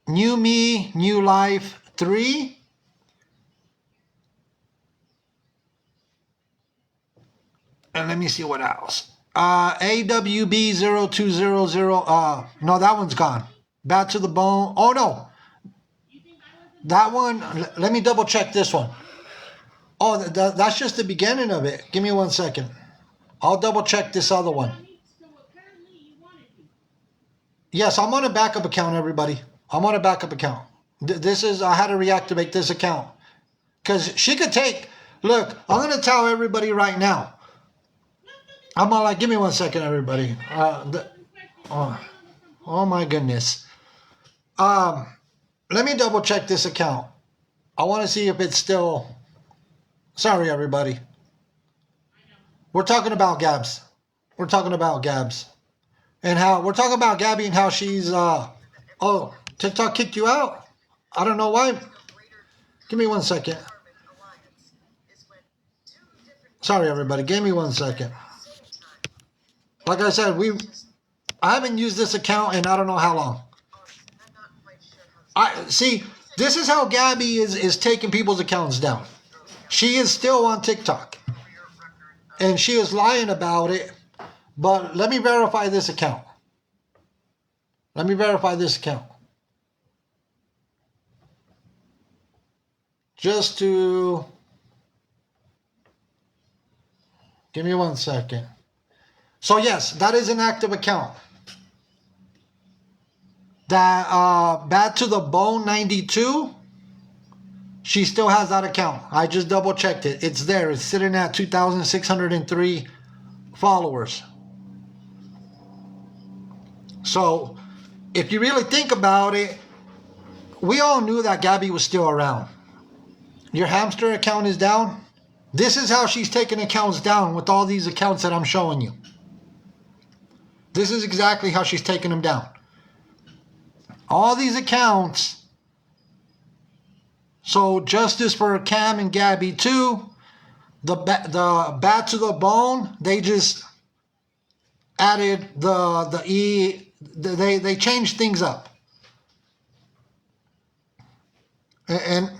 New Me, New Life 3. And let me see what else. AWB0200. No, that one's gone. Bad to the Bone. Oh, no. That one, let me double check this one. Oh, that's just the beginning of it. Give me 1 second. I'll double check this other one. Yes, I'm on a backup account, everybody. I'm on a backup account. I had to reactivate this account. Because she could take, look, I'm going to tell everybody right now. I'm all like, give me 1 second, everybody. Oh my goodness. Let me double check this account. I want to see if it's still, sorry, everybody. We're talking about Gabs. We're talking about Gabs. And how, we're talking about Gabby and how she's, oh, TikTok kicked you out? I don't know why. Give me 1 second. Sorry, everybody. Give me 1 second. Like I said, I haven't used this account in I don't know how long. See, this is how Gabby is taking people's accounts down. She is still on TikTok. And she is lying about it. But let me verify this account. Let me verify this account. Just to... Give me 1 second. So yes, that is an active account. That Bad to the Bone 92, she still has that account. I just double checked it. It's there. It's sitting at 2,603 followers. So if you really think about it, we all knew that Gabby was still around. Your hamster account is down. This is how she's taking accounts down with all these accounts that I'm showing you. This is exactly how she's taking them down. All these accounts. So Justice for Cam and Gabby too. The Bad to the Bone, they just added the E. They changed things up. And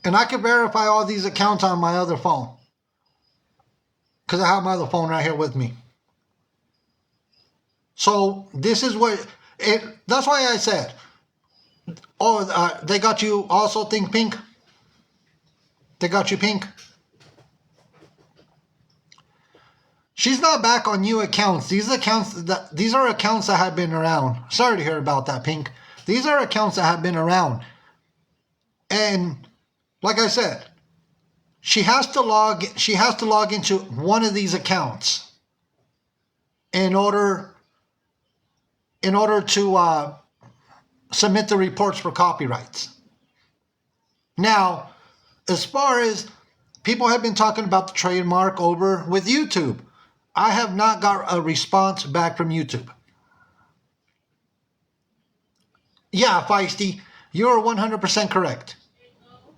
I can verify all these accounts on my other phone. Because I have my other phone right here with me. So this is what... that's why I said... Oh, they got you also Think Pink? They got you Pink? She's not back on new accounts. These are accounts that have been around. Sorry to hear about that, Pink. These are accounts that have been around. And like I said, she has to log into one of these accounts in order to submit the reports for copyrights. Now, as far as people have been talking about the trademark over with YouTube, I have not got a response back from YouTube. Yeah, Feisty, you are 100% correct.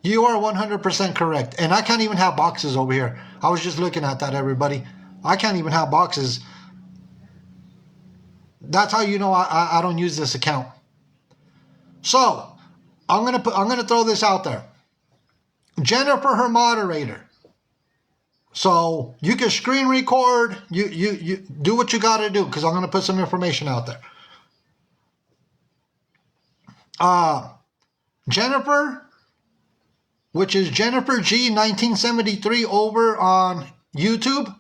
You are 100% correct. And I can't even have boxes over here. I was just looking at that, everybody. I can't even have boxes. That's how you know I don't use this account. So, I'm gonna throw this out there. Jennifer, her moderator. So you can screen record. You do what you got to do because I'm gonna put some information out there. Jennifer, which is Jennifer G 1973 over on YouTube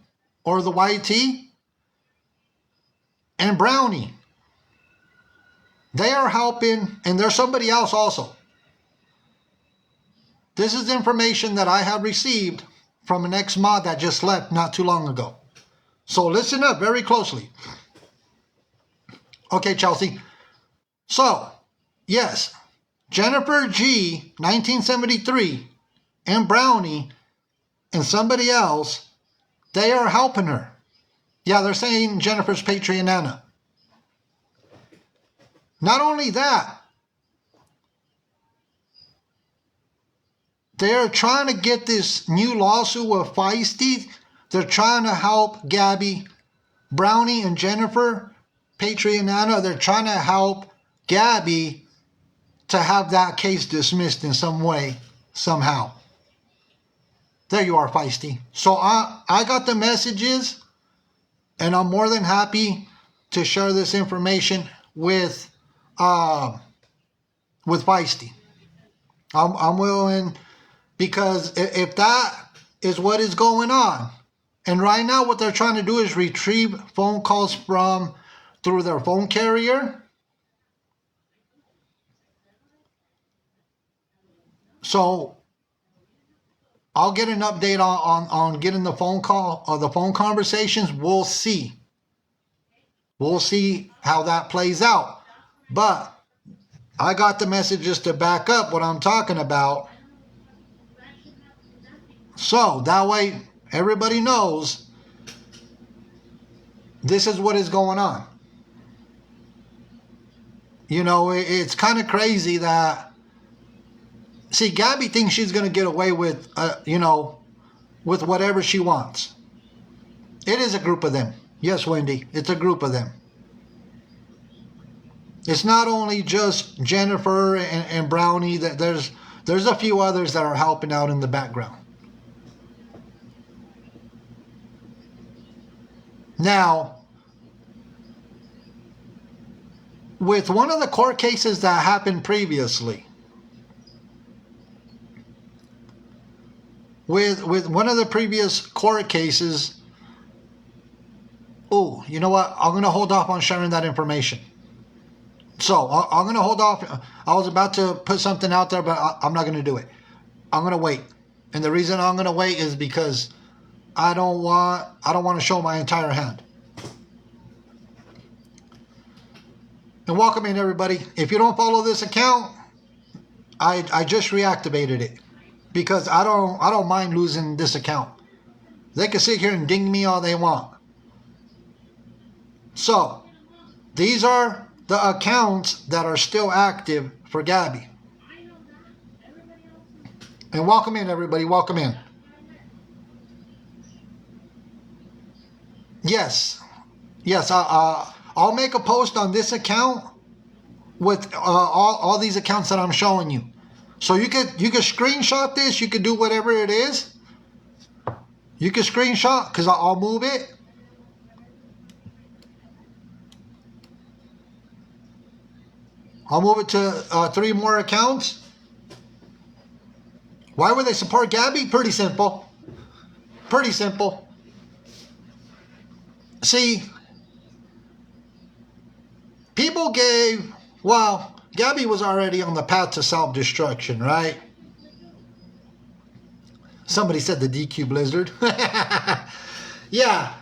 or the YT, and Brownie. They are helping, and there's somebody else also. This is information that I have received from an ex-mod that just left not too long ago. So listen up very closely. Okay, Chelsea. So, yes, Jennifer G, 1973, and Brownie, and somebody else, they are helping her. Yeah, they're saying Jennifer's Patreon Anna. Not only that, they're trying to get this new lawsuit with Feisty. They're trying to help Gabby, Brownie, and Jennifer, Patreon Anna. They're trying to help Gabby to have that case dismissed in some way, somehow. There you are, Feisty. So I got the messages, and I'm more than happy to share this information with Feisty. I'm willing, because if that is what is going on, and right now what they're trying to do is retrieve phone calls through their phone carrier. So I'll get an update on getting the phone call or the phone conversations. We'll see. We'll see how that plays out. But I got the messages to back up what I'm talking about. So that way everybody knows this is what is going on. You know, it's kind of crazy that, see, Gabby thinks she's going to get away with, with whatever she wants. It is a group of them. Yes, Wendy, it's a group of them. It's not only just Jennifer and Brownie. That there's a few others that are helping out in the background. Now, with one of the court cases that happened previously, with one of the previous court cases, oh, you know what? I'm going to hold off on sharing that information. So I'm going to hold off. I was about to put something out there, but I'm not going to do it. I'm going to wait. And the reason I'm going to wait is because I don't want to show my entire hand. And welcome in, everybody. If you don't follow this account, I just reactivated it because I don't mind losing this account. They can sit here and ding me all they want. So these are the accounts that are still active for Gabby. And welcome in, everybody. Welcome in. Yes. I'll make a post on this account with all these accounts that I'm showing you. So you could screenshot this. You could do whatever it is. You can screenshot because I'll move it. I'll move it to 3 more accounts. Why would they support Gabby? Pretty simple. Pretty simple. See, people Gabby was already on the path to self-destruction, right? Somebody said the DQ Blizzard. Yeah.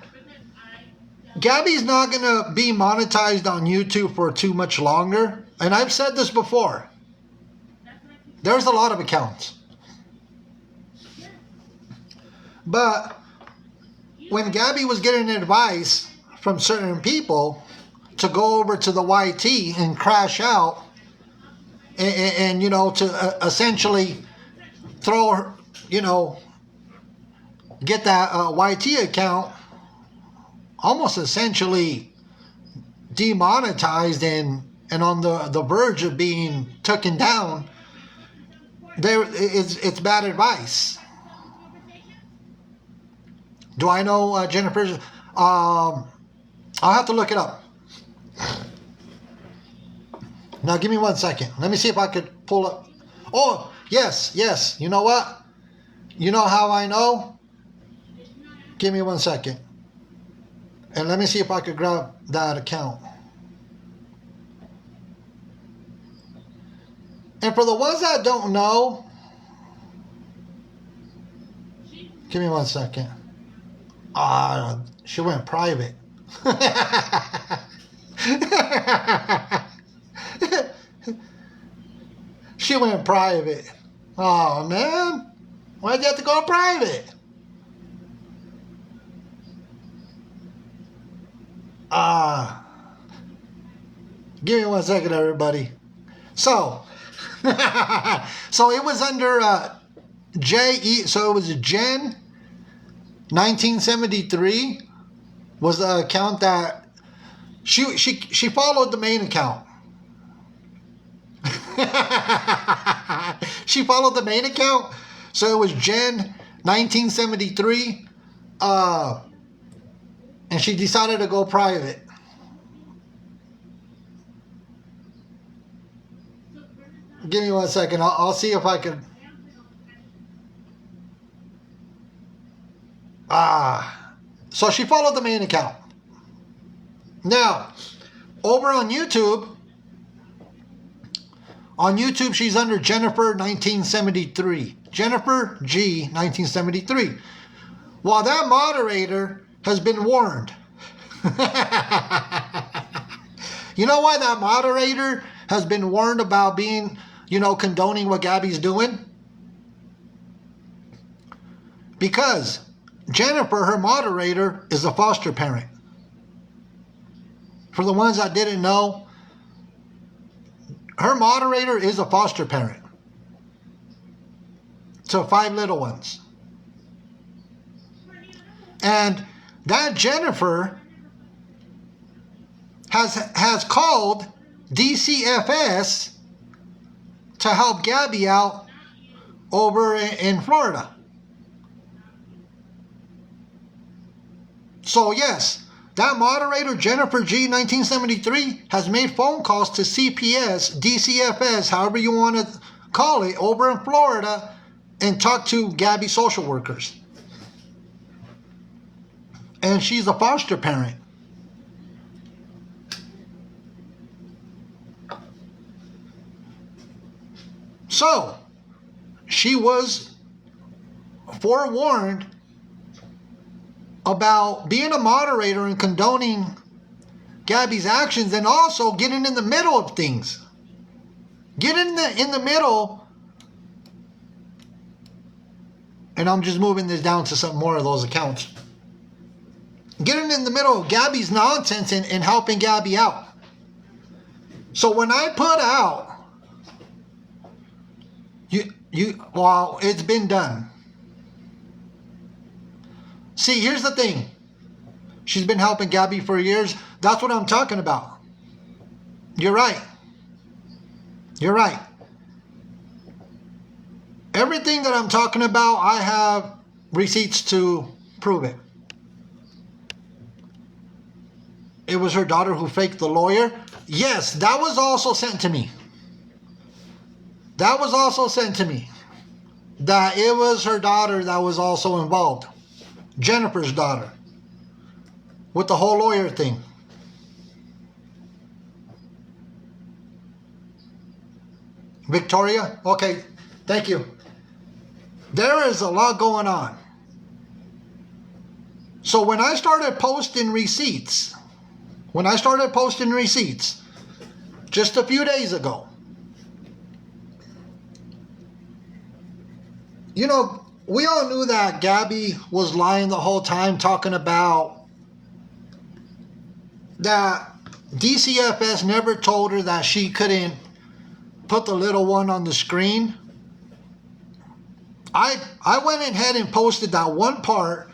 Gabby's not going to be monetized on YouTube for too much longer. And I've said this before. There's a lot of accounts. But when Gabby was getting advice from certain people to go over to the YT and crash out and to essentially throw her, get that YT account almost essentially demonetized and on the verge of being taken down, it's bad advice. Do I know Jennifer's? I'll have to look it up. Now give me 1 second. Let me see if I could pull up. Oh, yes. You know what? You know how I know? Give me 1 second. And let me see if I could grab that account. And for the ones that don't know, give me 1 second. She went private. She went private. Oh, man. Why'd you have to go private? Give me 1 second, everybody. So it was under JE. So it was Jen 1973 was the account that she followed the main account. She followed the main account. So it was Jen 1973. And she decided to go private. Give me 1 second. I'll see if I can. So she followed the main account. Now, over on YouTube, she's under Jennifer 1973. Jennifer G 1973. While that moderator has been warned. You know why that moderator has been warned about being, condoning what Gabby's doing? Because Jennifer, her moderator, is a foster parent. For the ones that didn't know, her moderator is a foster parent to 5 little ones. And that Jennifer has called DCFS to help Gabby out over in Florida. So yes, that moderator, Jennifer G 1973, has made phone calls to CPS, DCFS, however you want to call it, over in Florida, and talked to Gabby social workers. And she's a foster parent. So, she was forewarned about being a moderator and condoning Gabby's actions, and also getting in the middle of things. Getting in the middle, and I'm just moving this down to some more of those accounts. Getting in the middle of Gabby's nonsense and helping Gabby out. So when I put out, well, it's been done. See, here's the thing. She's been helping Gabby for years. That's what I'm talking about. You're right. You're right. Everything that I'm talking about, I have receipts to prove it. It was her daughter who faked the lawyer. Yes, that was also sent to me. That was also sent to me. That it was her daughter that was also involved. Jennifer's daughter. With the whole lawyer thing. Victoria? Okay, thank you. There is a lot going on. So when I started posting receipts, just a few days ago, we all knew that Gabby was lying the whole time, talking about that DCFS never told her that she couldn't put the little one on the screen. I went ahead and posted that one part.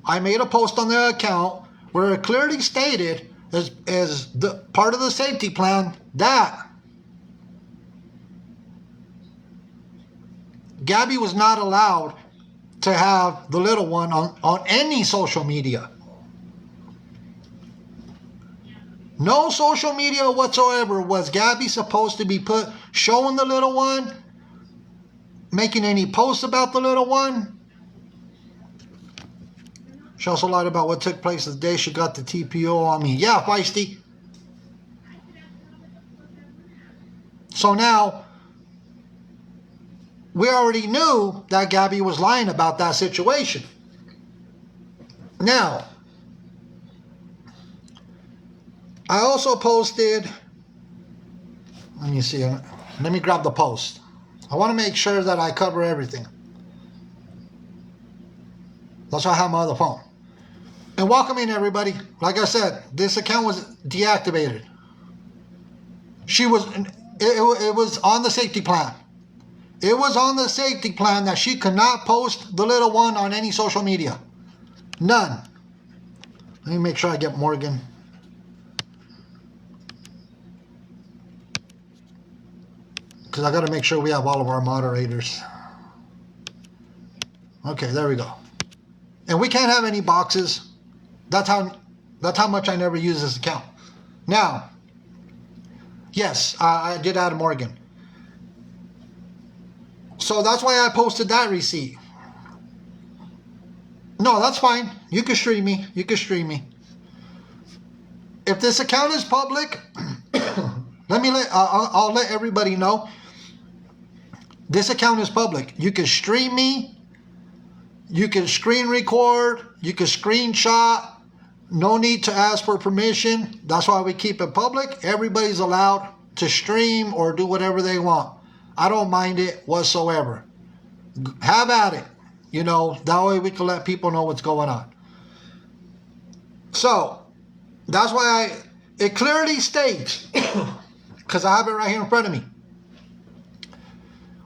I made a post on the account where it clearly stated as the part of the safety plan that Gabby was not allowed to have the little one on any social media. No social media whatsoever was Gabby supposed to be showing the little one, making any posts about the little one. She also lied about what took place the day she got the TPO on me. Yeah, feisty. So now, we already knew that Gabby was lying about that situation. Now, I also posted, let me see, let me grab the post. I want to make sure that I cover everything. That's why I have my other phone. And welcome in, everybody. Like I said, this account was deactivated. It was on the safety plan. It was on the safety plan that she could not post the little one on any social media. None. Let me make sure I get Morgan. because I got to make sure we have all of our moderators. Okay, there we go. And we can't have any boxes. That's how much I never use this account. Now, yes, I did add Morgan. So that's why I posted that receipt. No, that's fine. You can stream me. You can stream me. If this account is public, I'll let everybody know. This account is public. You can stream me. You can screen record. You can screenshot. No need to ask for permission. That's why we keep it public. Everybody's allowed to stream or do whatever they want. I don't mind it whatsoever. Have at it. You know, that way we can let people know what's going on. So, that's why it clearly states, because I have it right here in front of me.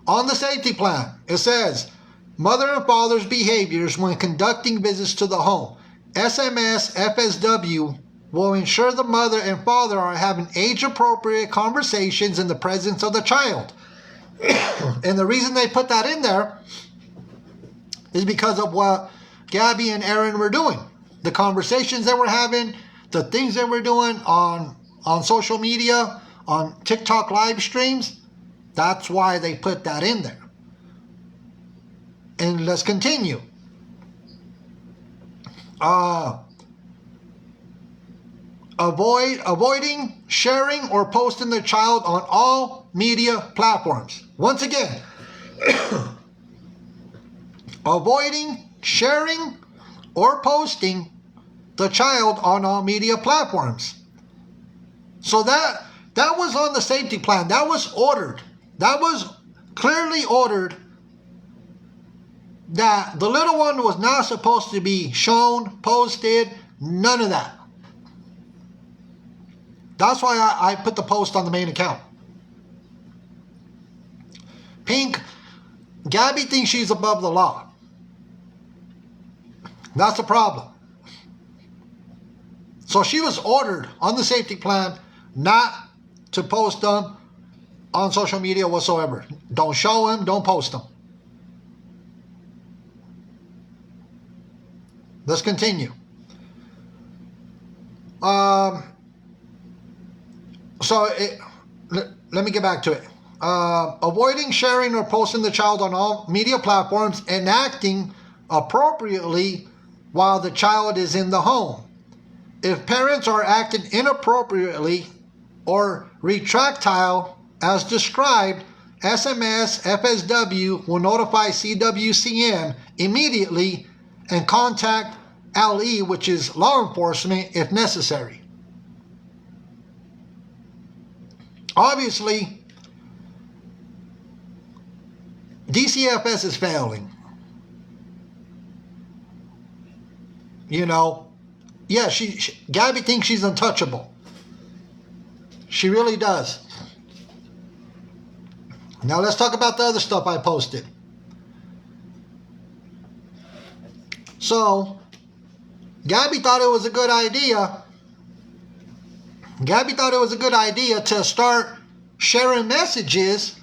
On the safety plan, it says, mother and father's behaviors when conducting visits to the home. SMS FSW will ensure the mother and father are having age-appropriate conversations in the presence of the child. And the reason they put that in there is because of what Gabby and Aaron were doing. The conversations they were having, the things they were doing on social media, on TikTok live streams. That's why they put that in there. And let's continue. Avoiding sharing or posting the child on all media platforms. Once again, avoiding sharing or posting the child on all media platforms. So that was on the safety plan. That was ordered. That was clearly ordered that the little one was not supposed to be shown, posted, none of that. That's why I put the post on the main account. Pink, Gabby thinks she's above the law. That's the problem. So she was ordered on the safety plan not to post them on social media whatsoever. Don't show them, don't post them. Let's continue. Let me get back to it. Avoiding sharing or posting the child on all media platforms and acting appropriately while the child is in the home. If parents are acting inappropriately or retractile as described, SMS FSW will notify CWCM immediately and contact LE, which is law enforcement, if necessary. Obviously, DCFS is failing. You know, yeah, Gabby thinks she's untouchable. She really does. Now let's talk about the other stuff I posted. So, Gabby thought it was a good idea. Gabby thought it was a good idea to start sharing messages,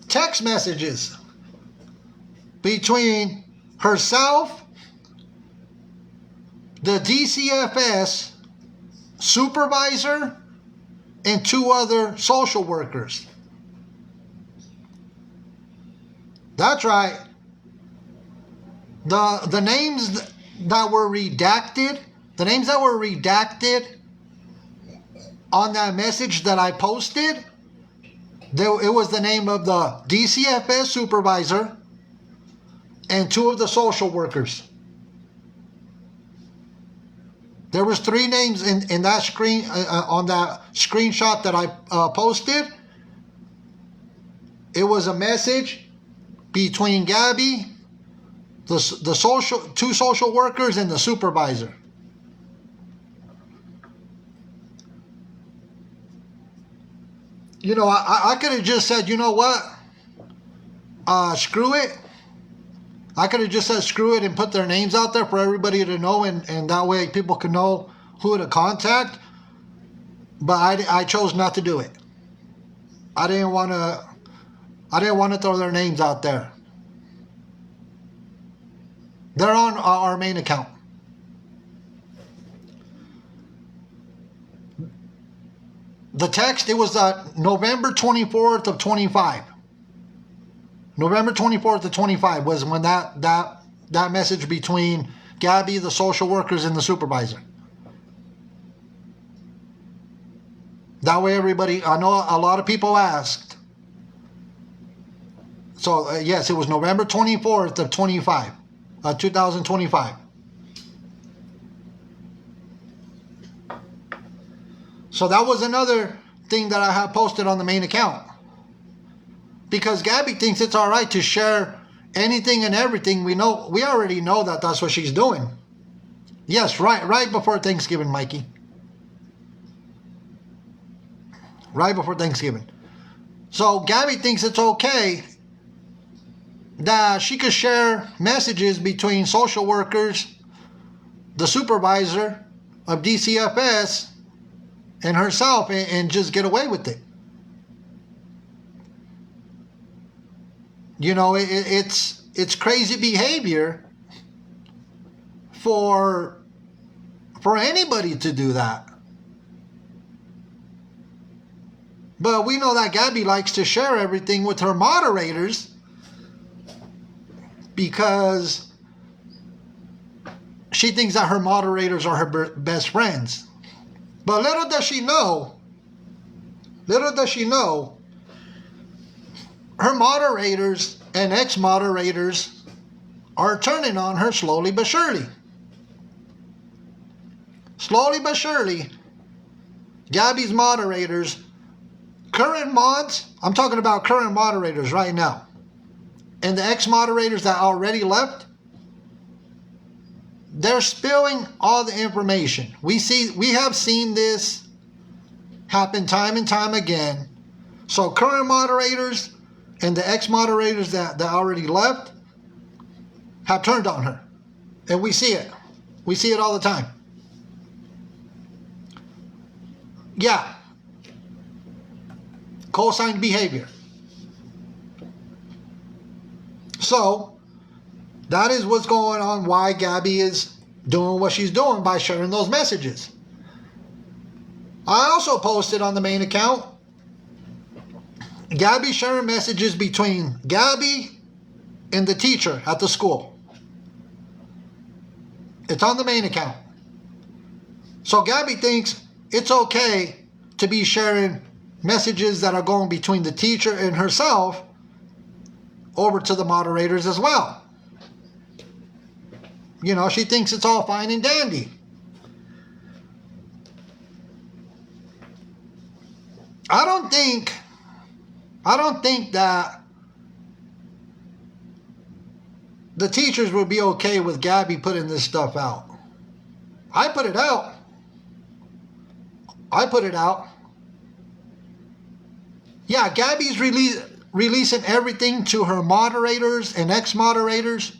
text messages, between herself, the DCFS supervisor, and 2 other social workers. That's right. The names that were redacted, on that message that I posted, it was the name of the DCFS supervisor and 2 of the social workers. There was 3 names in that screen on that screenshot that I posted. It was a message between Gabby, the 2 social workers, and the supervisor. You know, I could have just said, you know what? Screw it. I could have just said screw it and put their names out there for everybody to know, and that way people can know who to contact. But I chose not to do it. I didn't want to throw their names out there. They're on our main account. The text, it was November 24th of 25. November 24th of 25 was when that message between Gabby, the social workers, and the supervisor. That way everybody, I know a lot of people asked. So yes, it was November 24th of 2025. So that was another thing that I have posted on the main account. Because Gabby thinks it's all right to share anything and everything. We already know that that's what she's doing. Yes, right before Thanksgiving, Mikey. Right before Thanksgiving. So Gabby thinks it's okay that she could share messages between social workers, the supervisor of DCFS, and herself, and just get away with it. You know, it's crazy behavior for anybody to do that. But we know that Gabby likes to share everything with her moderators because she thinks that her moderators are her best friends. But little does she know, her moderators and ex-moderators are turning on her slowly but surely. Slowly but surely, Gabby's moderators, current mods, I'm talking about current moderators right now, and the ex-moderators that already left, they're spilling all the we have seen this happen time and time again. So current moderators and the ex-moderators that already left have turned on her. And we see it. We see it all the time. Yeah. Co-signed behavior. So that is what's going on, why Gabby is doing what she's doing by sharing those messages. I also posted on the main account, Gabby sharing messages between Gabby and the teacher at the school. It's on the main account. So Gabby thinks it's okay to be sharing messages that are going between the teacher and herself over to the moderators as well. You know, she thinks it's all fine and dandy. I don't think that the teachers would be okay with Gabby putting this stuff out. I put it out. Yeah, Gabby's releasing everything to her moderators and ex-moderators,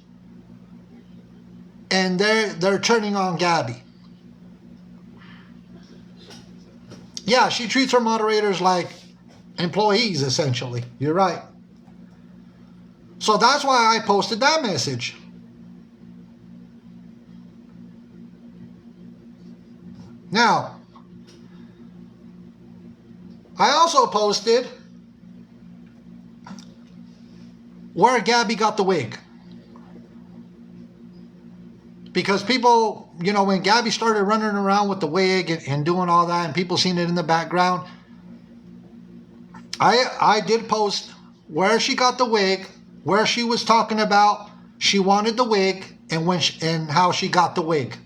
and they're turning on Gabby. Yeah, she treats her moderators like employees, essentially. You're right. So that's why I posted that message. Now, I also posted where Gabby got the wig. Because people, you know, when Gabby started running around with the wig and doing all that, and people seen it in the background, I did post where she got the wig, where she was talking about she wanted the wig, and and how she got the wig.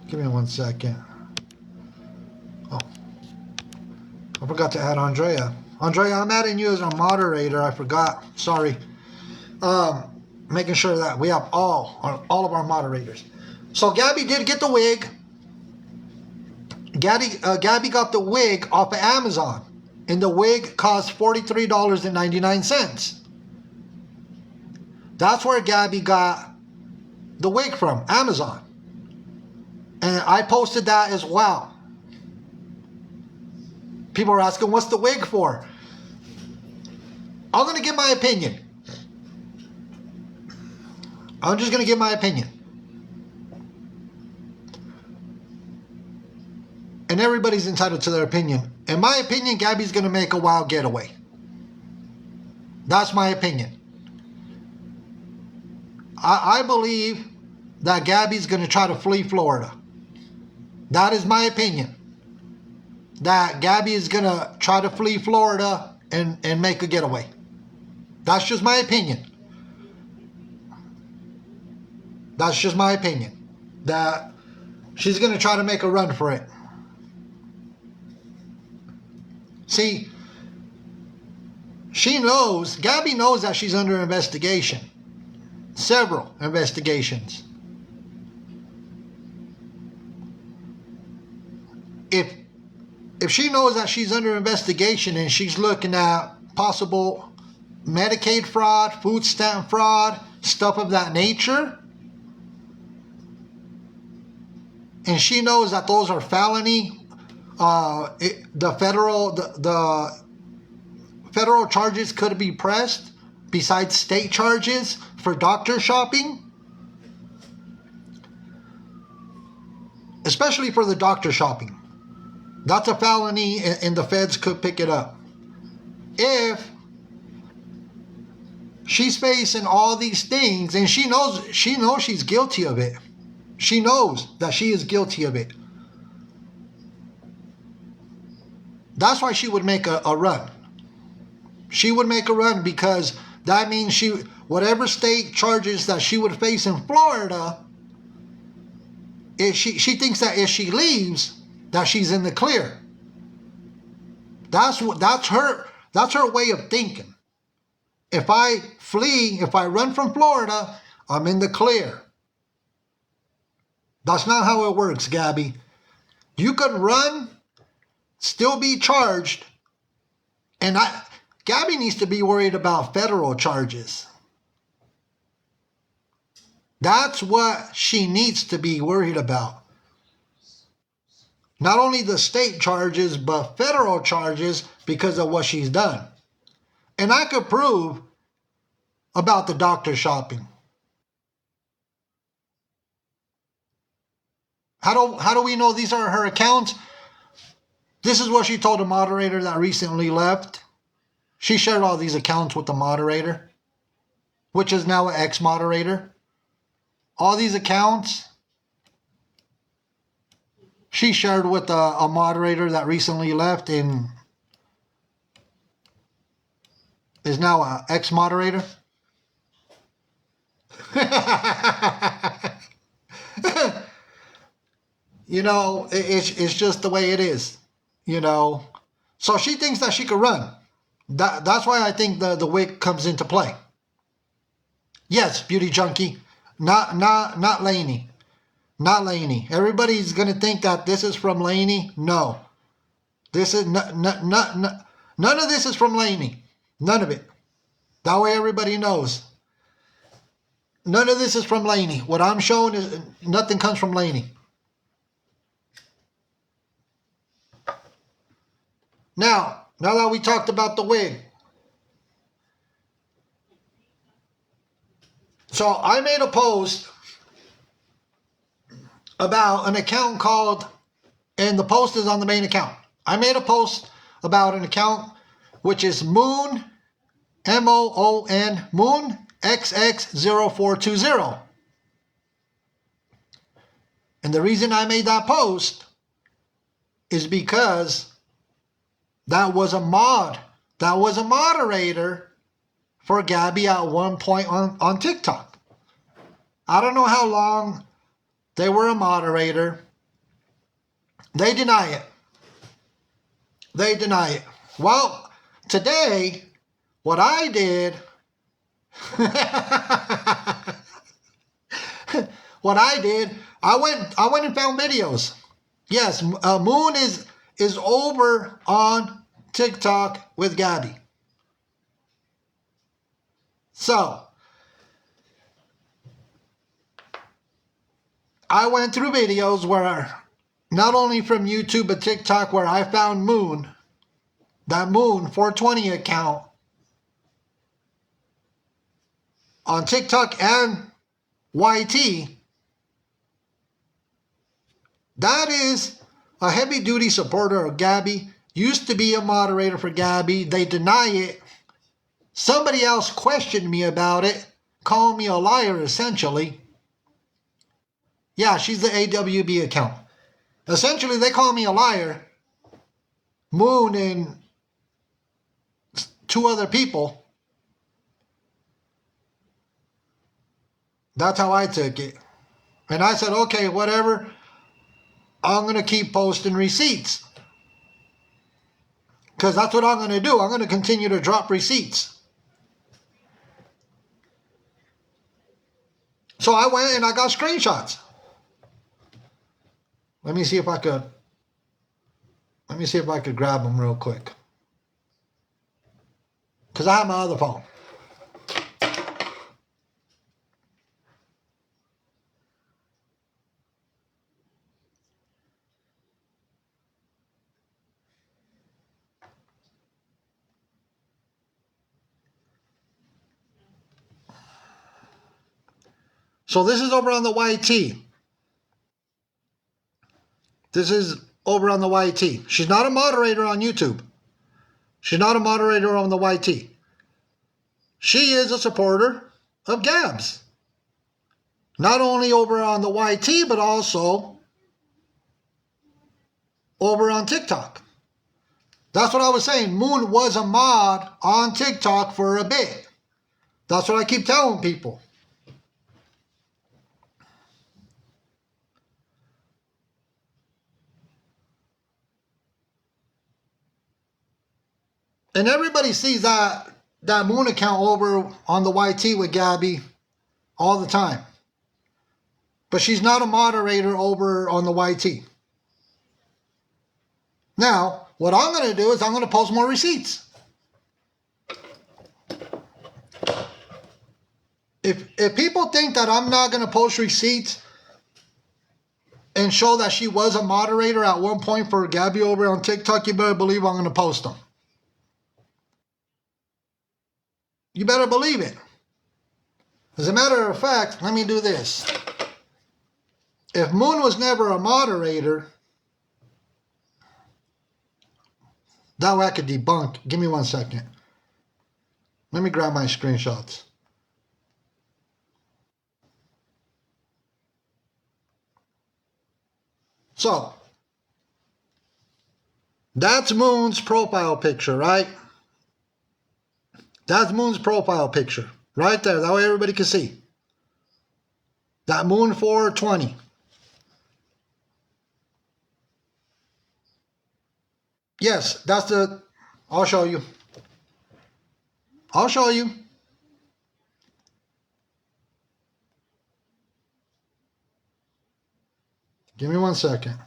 Give me 1 second. Oh, I forgot to add Andrea. Andrea, I'm adding you as a moderator. I forgot. Sorry. Making sure that we have all of our moderators. So Gabby did get the wig. Gabby got the wig off of Amazon, and the wig cost $43.99. That's where Gabby got the wig from, Amazon. And I posted that as well. People are asking, what's the wig for? I'm going to give my opinion. I'm just going to give my opinion. And everybody's entitled to their opinion. In my opinion, Gabby's going to make a wild getaway. That's my opinion. I believe that Gabby's going to try to flee Florida. That is my opinion. That Gabby is going to try to flee Florida and make a getaway. That's just my opinion. That's just my opinion. That she's going to try to make a run for it. See, Gabby knows that she's under investigation. Several investigations. If she knows that she's under investigation and she's looking at possible Medicaid fraud, food stamp fraud, stuff of that nature, and she knows that those are felony, the federal charges could be pressed besides state charges for doctor shopping, especially for the doctor shopping. That's a felony and the feds could pick it up. If she's facing all these things and she knows she's guilty of it. She knows that she is guilty of it. That's why she would make a run. She would make a run because that means whatever state charges that she would face in Florida, if she thinks that if she leaves, that she's in the clear. That's her way of thinking. If I flee, if I run from Florida, I'm in the clear. That's not how it works, Gabby. You could run, still be charged, and Gabby needs to be worried about federal charges. That's what she needs to be worried about. Not only the state charges, but federal charges because of what she's done. And I could prove about the doctor shopping. How do we know these are her accounts? This is what she told the moderator that recently left. She shared all these accounts with the moderator, which is now an ex-moderator. All these accounts she shared with a moderator that recently left and is now an ex-moderator. You know, it's just the way it is, you know. So she thinks that she could run. That's why I think the wig comes into play. Yes, Beauty Junkie. Not Lainey. Not Lainey. Everybody's going to think that this is from Lainey. No. This is none of this is from Lainey. None of it. That way everybody knows. None of this is from Lainey. What I'm showing is nothing comes from Lainey. Now that we talked about the wig. So I made a post about an account called, and the post is on the main account. I made a post about an account which is Moon, M-O-O-N, Moon XX0420. And the reason I made that post is because that was a moderator for Gabby at one point on TikTok. I don't know how long they were a moderator. They deny it. They deny it. Well, today, what I did, I went and found videos. Yes, Moon is over on TikTok with Gabby. So, I went through videos where, not only from YouTube but TikTok, where I found Moon that Moon 420 account on TikTok and YT, that is a heavy-duty supporter of Gabby. Used to be a moderator for Gabby. They deny it. Somebody else questioned me about it, calling me a liar, essentially. Yeah, she's the AWB account. Essentially, they call me a liar. Moon and 2 other people. That's how I took it. And I said, okay, whatever. I'm going to keep posting receipts. Because that's what I'm going to do. I'm going to continue to drop receipts. So I went and I got screenshots. Let me see if I could grab them real quick. Because I have my other phone. So this is over on the YT. This is over on the YT. She's not a moderator on YouTube. She's not a moderator on the YT. She is a supporter of Gabs. Not only over on the YT, but also over on TikTok. That's what I was saying. Moon was a mod on TikTok for a bit. That's what I keep telling people. And everybody sees that Moon account over on the YT with Gabby all the time. But she's not a moderator over on the YT. Now, what I'm going to do is I'm going to post more receipts. If people think that I'm not going to post receipts and show that she was a moderator at one point for Gabby over on TikTok, you better believe I'm going to post them. You better believe it. As a matter of fact, let me do this. If Moon was never a moderator, that way I could debunk. Give me 1 second. Let me grab my screenshots. So, that's Moon's profile picture, right? That's Moon's profile picture. Right there. That way everybody can see. That Moon 420. Yes, that's the... I'll show you. I'll show you. Give me 1 second.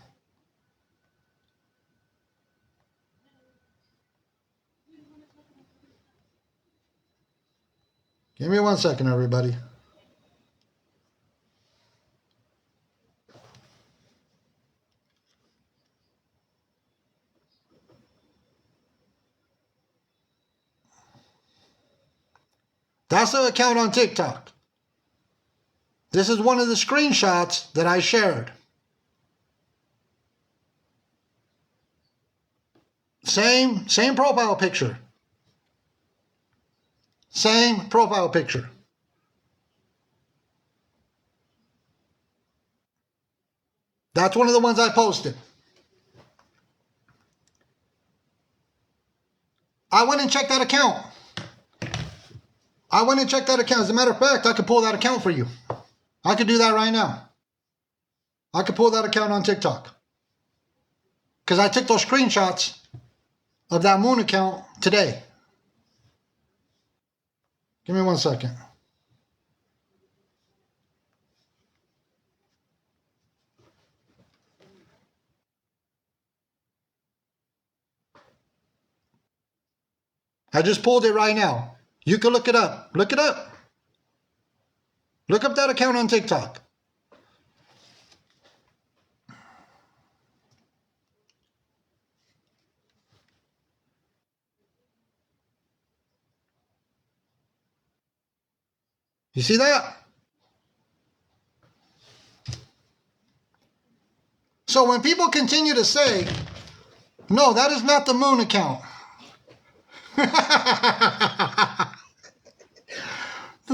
Give me 1 second, everybody. That's the account on TikTok. This is one of the screenshots that I shared. Same profile picture. Same profile picture. That's one of the ones I posted. I went and checked that account. As a matter of fact, I could pull that account for you. I could do that right now. I could pull that account on TikTok. Because I took those screenshots of that Moon account today. Give me 1 second. I just pulled it right now. You can look it up. Look it up. Look up that account on TikTok. You see that? So when people continue to say, no, that is not the moon account.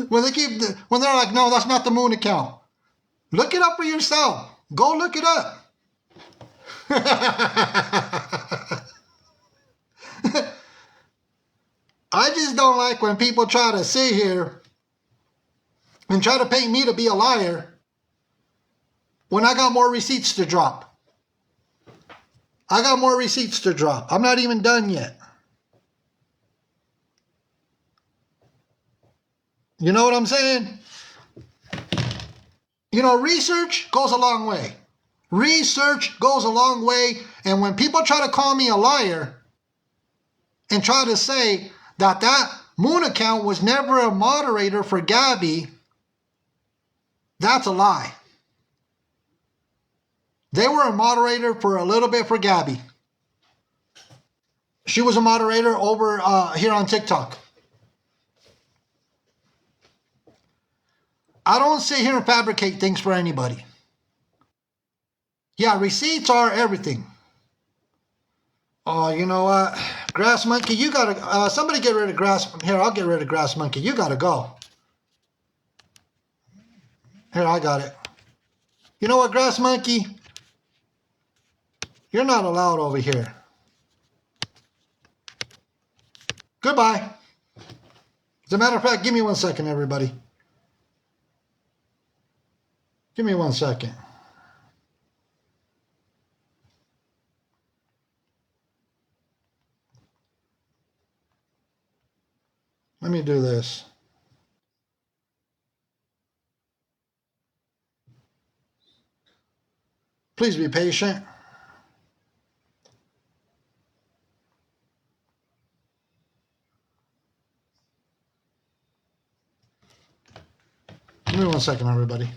when they're like, no, that's not the moon account. Look it up for yourself. Go look it up. I just don't like when people try to sit here and try to paint me to be a liar when I got more receipts to drop. I got more receipts to drop. I'm not even done yet. You know what I'm saying? You know, research goes a long way. Research goes a long way. And when people try to call me a liar and try to say that moon account was never a moderator for Gabby, that's a lie. They were a moderator for a little bit for Gabby. She was a moderator over here on TikTok. I don't sit here and fabricate things for anybody. Yeah, receipts are everything. Oh, you know what? Grass Monkey, you gotta... somebody get rid of Grass... Here, I'll get rid of Grass Monkey. You gotta go. Here, I got it. You know what, Grass Monkey? You're not allowed over here. Goodbye. As a matter of fact, give me 1 second, everybody. Give me 1 second. Let me do this. Please be patient. Give me 1 second, everybody.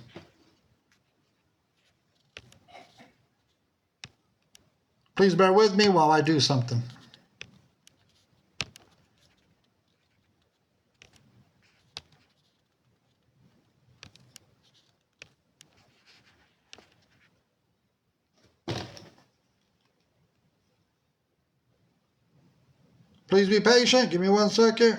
Please bear with me while I do something. Please be patient. Give me 1 second.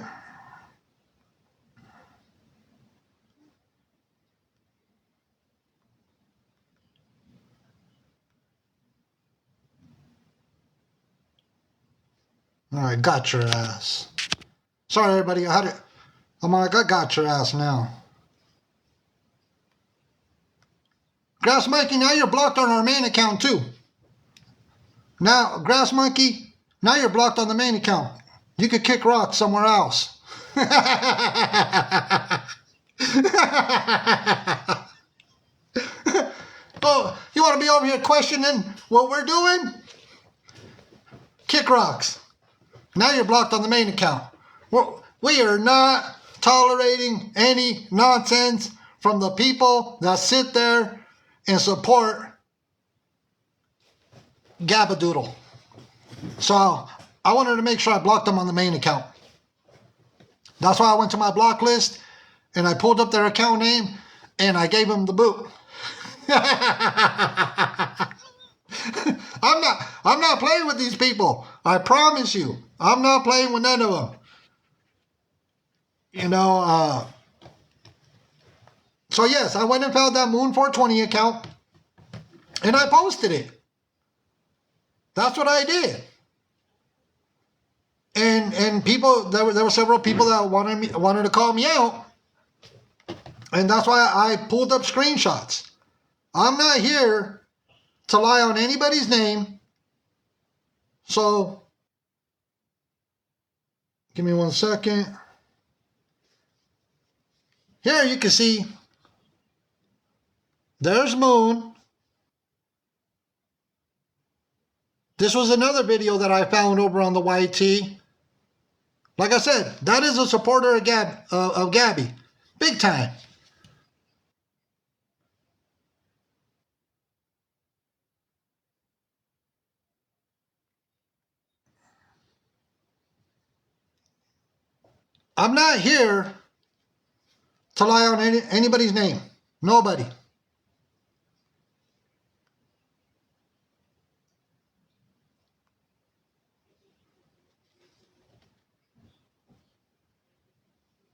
All right, got your ass. Sorry, everybody. I got your ass now. Grass Monkey, now you're blocked on our main account, too. Now, Grass Monkey, now you're blocked on the main account. You could kick rocks somewhere else. Oh, you want to be over here questioning what we're doing? Kick rocks. Now you're blocked on the main account. We are not tolerating any nonsense from the people that sit there and support Gabadoodle. So I wanted to make sure I blocked them on the main account. That's why I went to my block list and I pulled up their account name and I gave them the boot. I'm not playing with these people. I promise you. I'm not playing with none of them. You know, so yes, I went and found that Moon 420 account and I posted it. That's what I did. And people, there were several people that wanted to call me out. And that's why I pulled up screenshots. I'm not here to lie on anybody's name. So, give me 1 second. Here you can see, there's Moon. This was another video that I found over on the YT. Like I said, that is a supporter of Gabby. Big time. I'm not here to lie on anybody's name. Nobody.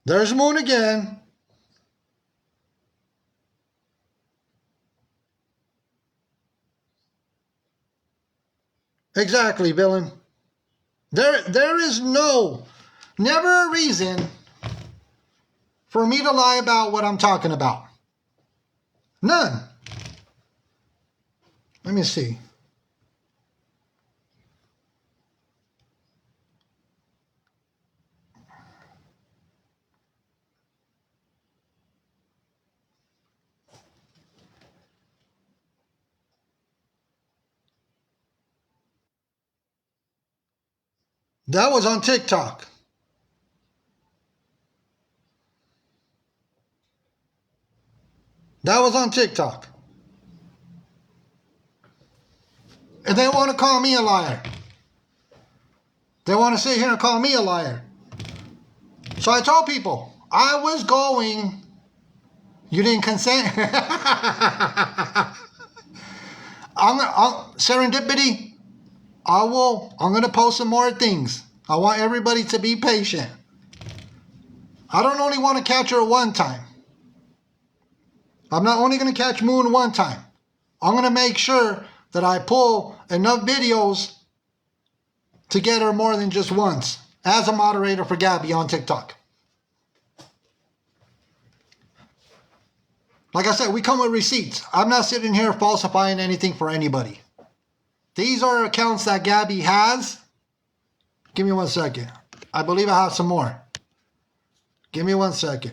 There's Moon again. Exactly, villain. There is never a reason for me to lie about what I'm talking about. None. Let me see. That was on TikTok. That was on TikTok. And they want to call me a liar. They want to sit here and call me a liar. So I told people, I was going. You didn't consent? Serendipity. I'm going to post some more things. I want everybody to be patient. I don't only want to catch her one time. I'm not only going to catch Moon one time. I'm going to make sure that I pull enough videos to get her more than just once as a moderator for Gabby on TikTok. Like I said, we come with receipts. I'm not sitting here falsifying anything for anybody. These are accounts that Gabby has. Give me 1 second. I believe I have some more. Give me 1 second.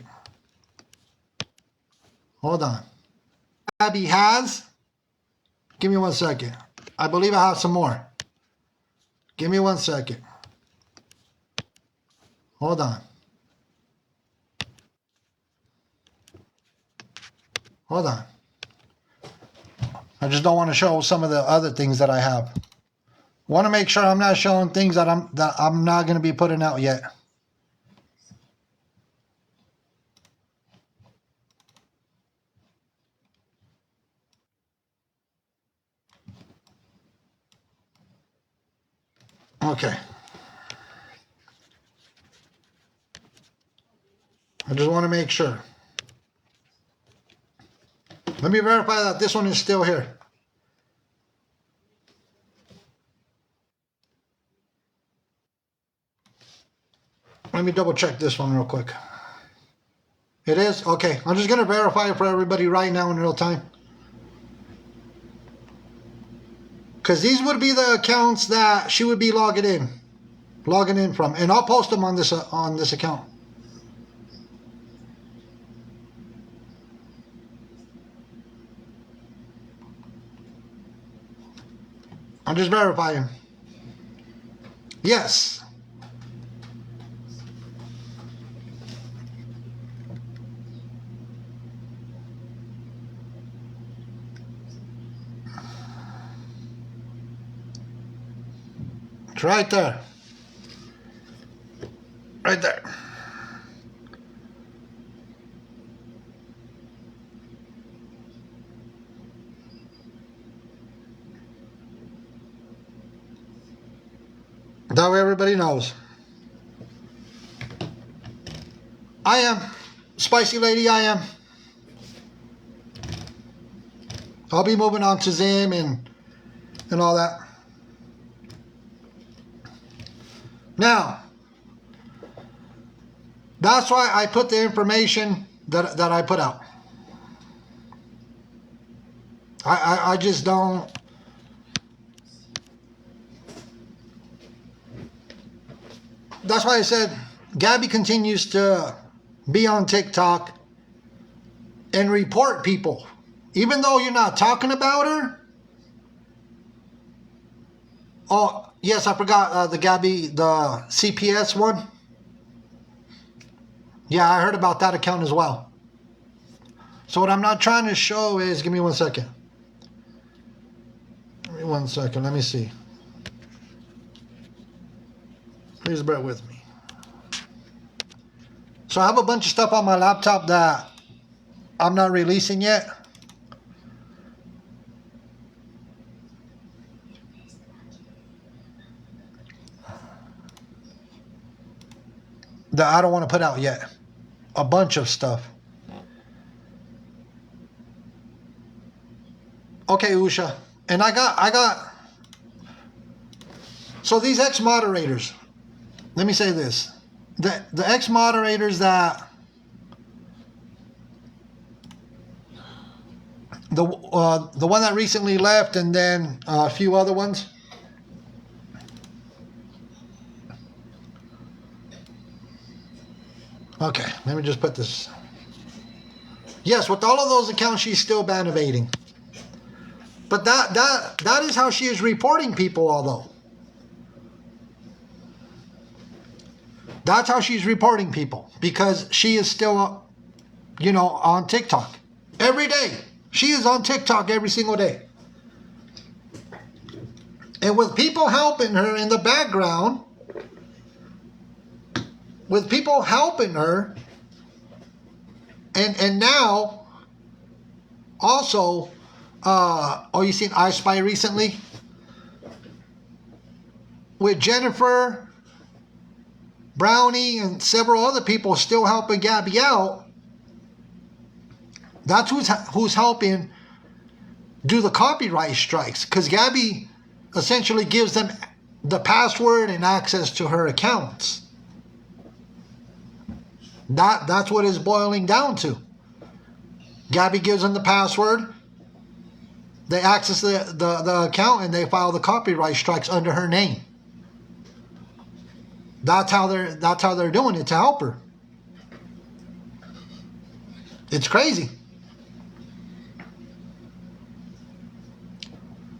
Hold on. Gabby has. Give me 1 second. I believe I have some more. Give me 1 second. Hold on. Hold on. I just don't want to show some of the other things that I have. Want to make sure I'm not showing things that I'm not going to be putting out yet. Okay. I just want to make sure. Let me verify that this one is still here. Let me double check this one real quick. It is? Okay. I'm just going to verify it for everybody right now in real time. Because these would be the accounts that she would be logging in from. And I'll post them on this account. I'm just verifying. Yes. It's right there. Right there. That way everybody knows. I am. Spicy lady, I am. I'll be moving on to Zim and all that. Now, that's why I put the information that I put out. I just don't. That's why I said Gabby continues to be on TikTok and report people. Even though you're not talking about her. Oh, yes, I forgot the Gabby, the CPS one. Yeah, I heard about that account as well. So what I'm not trying to show is, give me 1 second. Give me 1 second, let me see. Please bear with me. So I have a bunch of stuff on my laptop that I'm not releasing yet. That I don't want to put out yet. A bunch of stuff. Okay, Usha. And I got so these ex-moderators, let me say this. The ex-moderators that the one that recently left, and then a few other ones. Okay, let me just put this. Yes, with all of those accounts, she's still ban evading. But that is how she is reporting people, although. That's how she's reporting people, because she is still, you know, on TikTok. Every day. She is on TikTok every single day. And with people helping her in the background, with people helping her, and now also, oh, you seen I Spy recently? With Jennifer, Brownie, and several other people still helping Gabby out. That's who's helping do the copyright strikes, because Gabby essentially gives them the password and access to her accounts. That's what it's boiling down to. Gabby gives them the password, they access the account, and they file the copyright strikes under her name. That's how they're doing it to help her. It's crazy.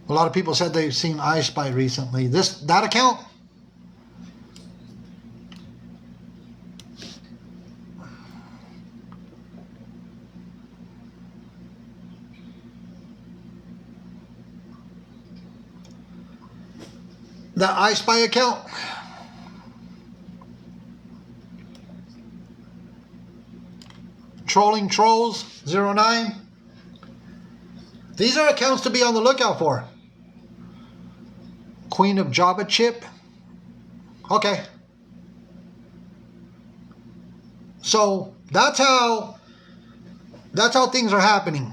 A lot of people said they've seen I Spy recently. That account. The I Spy account. Trolling Trolls 09. These are accounts to be on the lookout for. Queen of Java Chip. Okay. So that's how things are happening.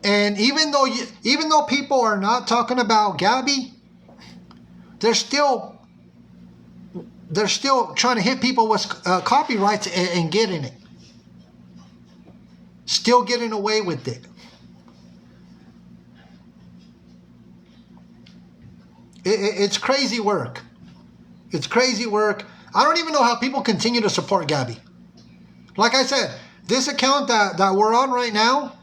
And even though people are not talking about Gabby, they're still trying to hit people with copyrights and getting it. Still getting away with it. It's crazy work. It's crazy work. I don't even know how people continue to support Gabby. Like I said, this account that we're on right now,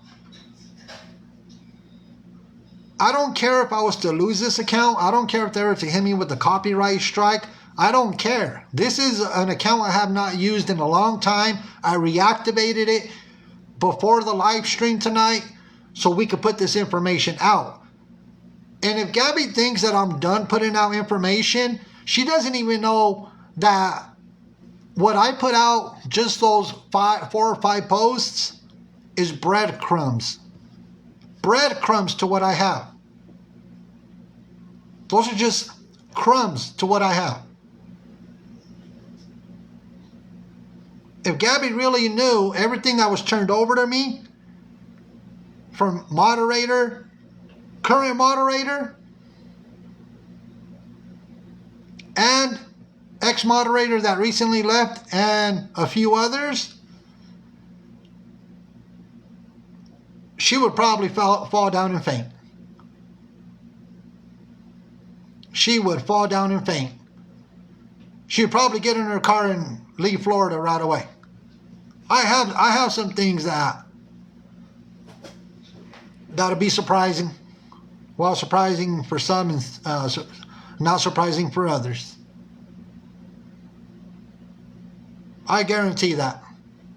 I don't care if I was to lose this account. I don't care if they were to hit me with the copyright strike. I don't care. This is an account I have not used in a long time. I reactivated it before the live stream tonight so we could put this information out. And if Gabby thinks that I'm done putting out information, she doesn't even know that what I put out, just those 4 or 5 posts, is breadcrumbs. Breadcrumbs to what I have. Those are just crumbs to what I have. If Gabby really knew everything that was turned over to me, from moderator, current moderator, and ex-moderator that recently left, and a few others, she would probably fall down and faint. She would fall down and faint. She would probably get in her car and leave Florida right away. I have some things that'll be surprising. Well, surprising for some and not surprising for others. I guarantee that.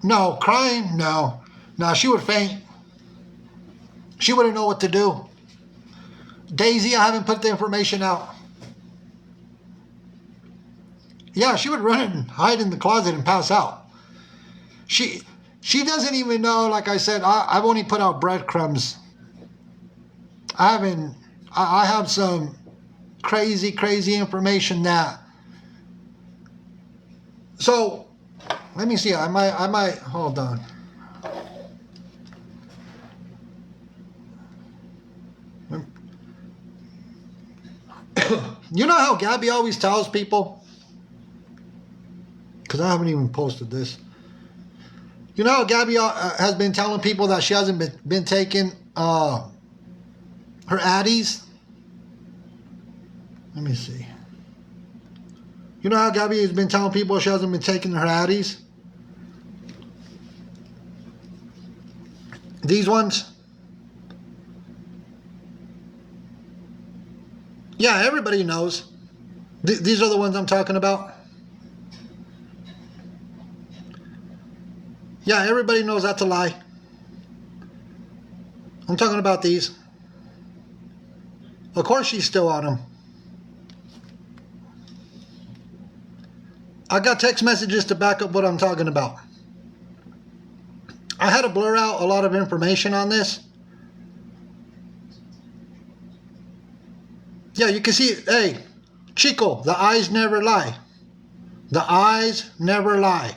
No, crying? No. No, she would faint. She wouldn't know what to do. Daisy, I haven't put the information out. Yeah, she would run and hide in the closet and pass out. She doesn't even know. Like I said, I've only put out breadcrumbs. I have some crazy information that. So let me see. I might hold on. You know how Gabby always tells people? Because I haven't even posted this. You know how Gabby has been telling people that she hasn't been taking her Addies? Let me see. You know how Gabby has been telling people she hasn't been taking her Addies? These ones? Yeah, everybody knows. These are the ones I'm talking about. Yeah, everybody knows that's a lie. I'm talking about these. Of course she's still on them. I got text messages to back up what I'm talking about. I had to blur out a lot of information on this. Yeah, you can see, hey, Chico, the eyes never lie. The eyes never lie.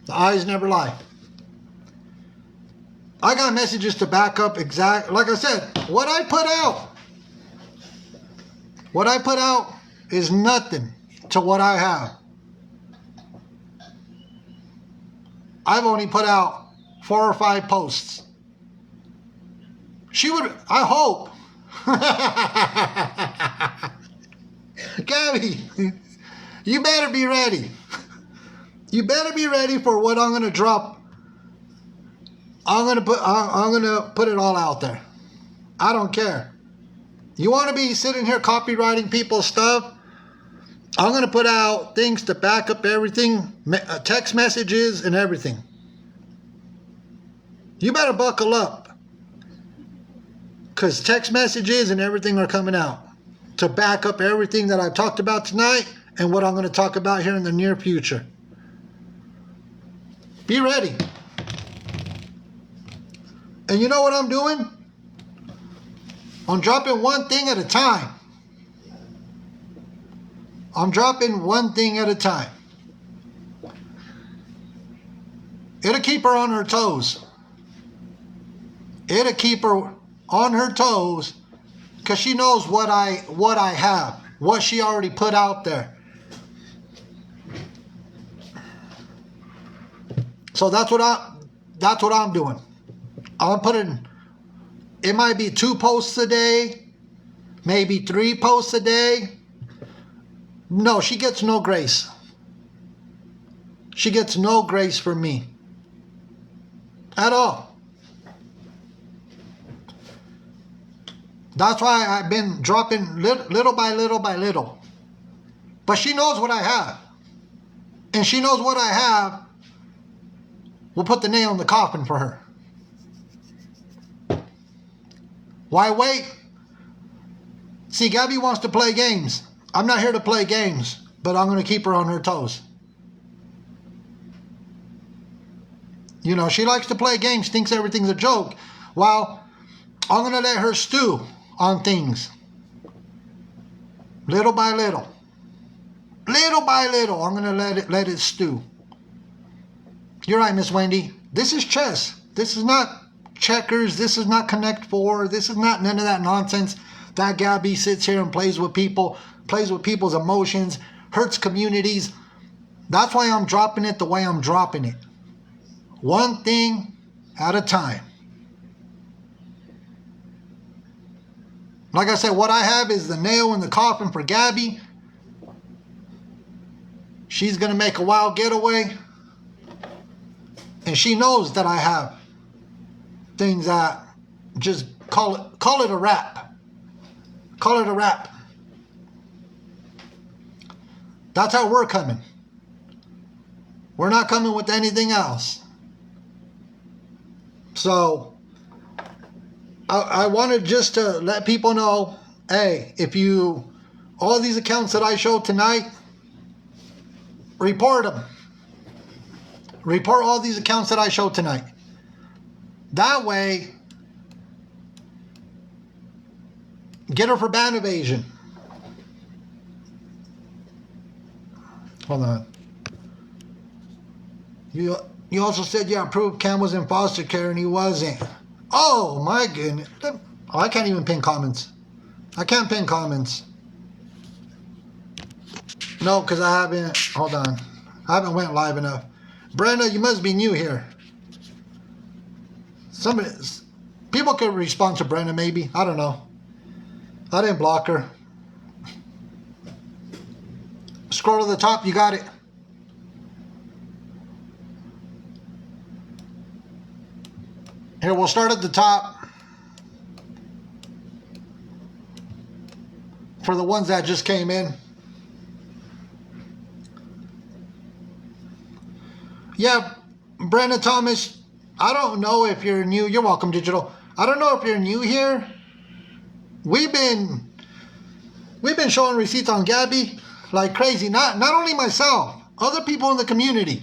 The eyes never lie. I got messages to back up exact, like I said, what I put out is nothing to what I have. I've only put out 4 or 5 posts. She would, I hope. Gabby, you better be ready. You better be ready for what I'm going to drop. I'm going to put it all out there. I don't care. You want to be sitting here copywriting people's stuff? I'm going to put out things to back up everything, text messages and everything. You better buckle up, because text messages and everything are coming out to back up everything that I've talked about tonight and what I'm going to talk about here in the near future. Be ready. And you know what I'm doing? I'm dropping one thing at a time. I'm dropping one thing at a time. It'll keep her on her toes. It'll keep her on her toes, because she knows what I have, what she already put out there. So that's what I'm doing. I'm putting, it might be 2 posts a day, maybe 3 posts a day. No, she gets no grace. She gets no grace from me at all. That's why I've been dropping little by little by little. But she knows what I have. And she knows what I have will put the nail in the coffin for her. Why wait? See, Gabby wants to play games. I'm not here to play games, but I'm going to keep her on her toes. You know, she likes to play games, thinks everything's a joke. Well, I'm going to let her stew on things. Little by little. Little by little, I'm going to let it stew. You're right, Miss Wendy. This is chess. This is not checkers. This is not Connect 4. This is not none of that nonsense that Gabby sits here and plays with people, plays with people's emotions, hurts communities. That's why I'm dropping it the way I'm dropping it. One thing at a time. Like I said, what I have is the nail in the coffin for Gabby. She's going to make a wild getaway. And she knows that I have things that just call it a wrap. Call it a wrap. That's how we're coming. We're not coming with anything else. So, I wanted just to let people know, hey, all these accounts that I showed tonight, report them. Report all these accounts that I showed tonight. That way, get her for ban evasion. Hold on. You also said you approved Cam was in foster care and he wasn't. Oh my goodness. Oh, I can't even pin comments. I can't pin comments. No, because I haven't. Hold on. I haven't went live enough. Brenda, you must be new here. People could respond to Brenda maybe. I don't know. I didn't block her. Scroll to the top. You got it. Here, we'll start at the top. For the ones that just came in. Yeah, Brenda Thomas, I don't know if you're new. You're welcome, Digital. I don't know if you're new here. We've been showing receipts on Gabby like crazy. Not only myself, other people in the community.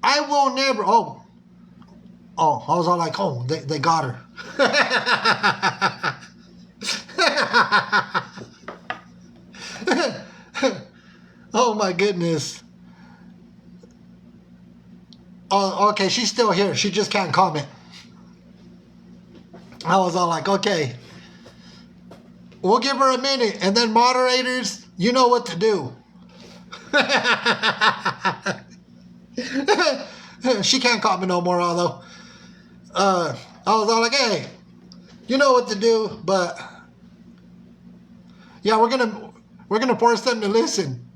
I will never. Oh, I was all like, oh, they got her. Oh my goodness. Oh, okay, she's still here. She just can't comment. I was all like, okay. We'll give her a minute. And then moderators, you know what to do. She can't comment no more, although. I was all like, hey, you know what to do, but yeah, we're gonna force them to listen.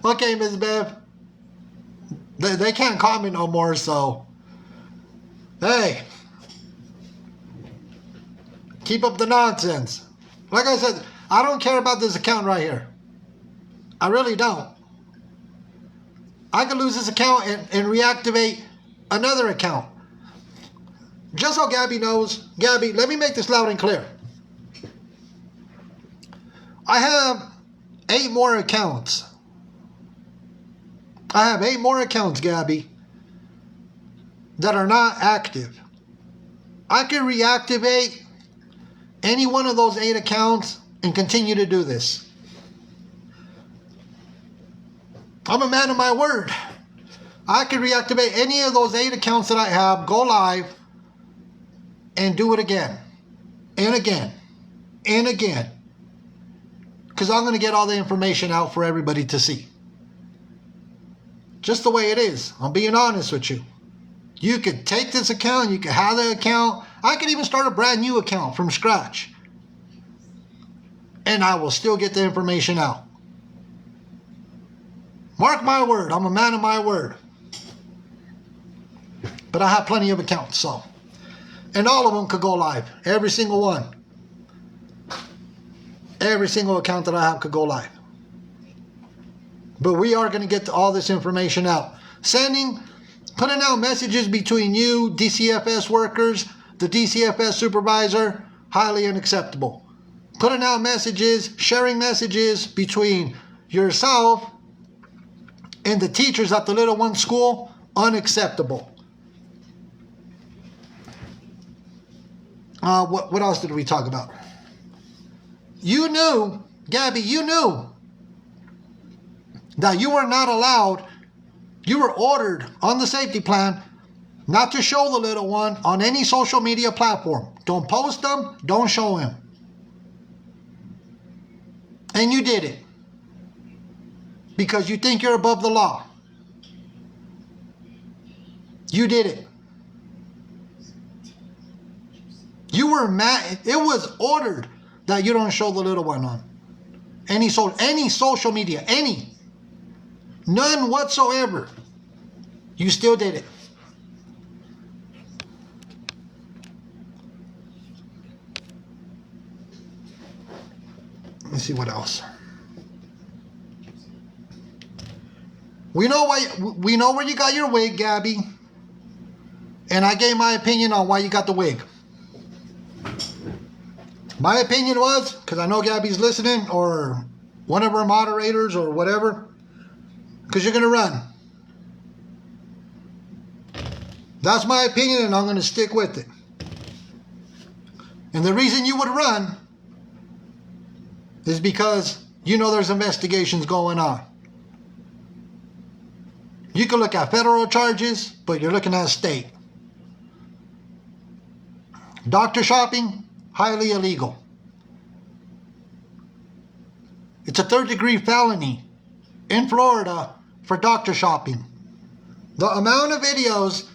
Okay, Ms. Bev. They can't comment no more, so hey, keep up the nonsense. Like I said, I don't care about this account right here. I really don't. I could lose this account and reactivate another account. Just so Gabby knows, Gabby, let me make this loud and clear. I have 8 more accounts. I have 8 more accounts, Gabby, that are not active. I can reactivate any one of those 8 accounts and continue to do this. I'm a man of my word. I can reactivate any of those 8 accounts that I have, go live, and do it again, and again, and again. Because I'm going to get all the information out for everybody to see. Just the way it is. I'm being honest with you. You could take this account, you could have the account. I could even start a brand new account from scratch. And I will still get the information out. Mark my word, I'm a man of my word. But I have plenty of accounts, so. And all of them could go live. Every single one. Every single account that I have could go live. But we are going to get all this information out. Putting out messages between you, DCFS workers, the DCFS supervisor, highly unacceptable. Putting out messages, sharing messages between yourself and the teachers at the little one school, unacceptable. What else did we talk about? You knew, Gabby, you knew that you were not allowed, you were ordered on the safety plan not to show the little one on any social media platform. Don't post them, don't show him. And you did it. Because you think you're above the law. You did it. You were mad. It was ordered that you don't show the little one on any social media, any. None whatsoever. You still did it. Let me see what else. We know where you got your wig, Gabby. And I gave my opinion on why you got the wig. My opinion was, because I know Gabby's listening, or one of our moderators or whatever. Because you're going to run. That's my opinion, and I'm going to stick with it. And the reason you would run is because you know there's investigations going on. You can look at federal charges, but you're looking at state. Doctor shopping, highly illegal. It's a third-degree felony in Florida for doctor shopping. The amount of videos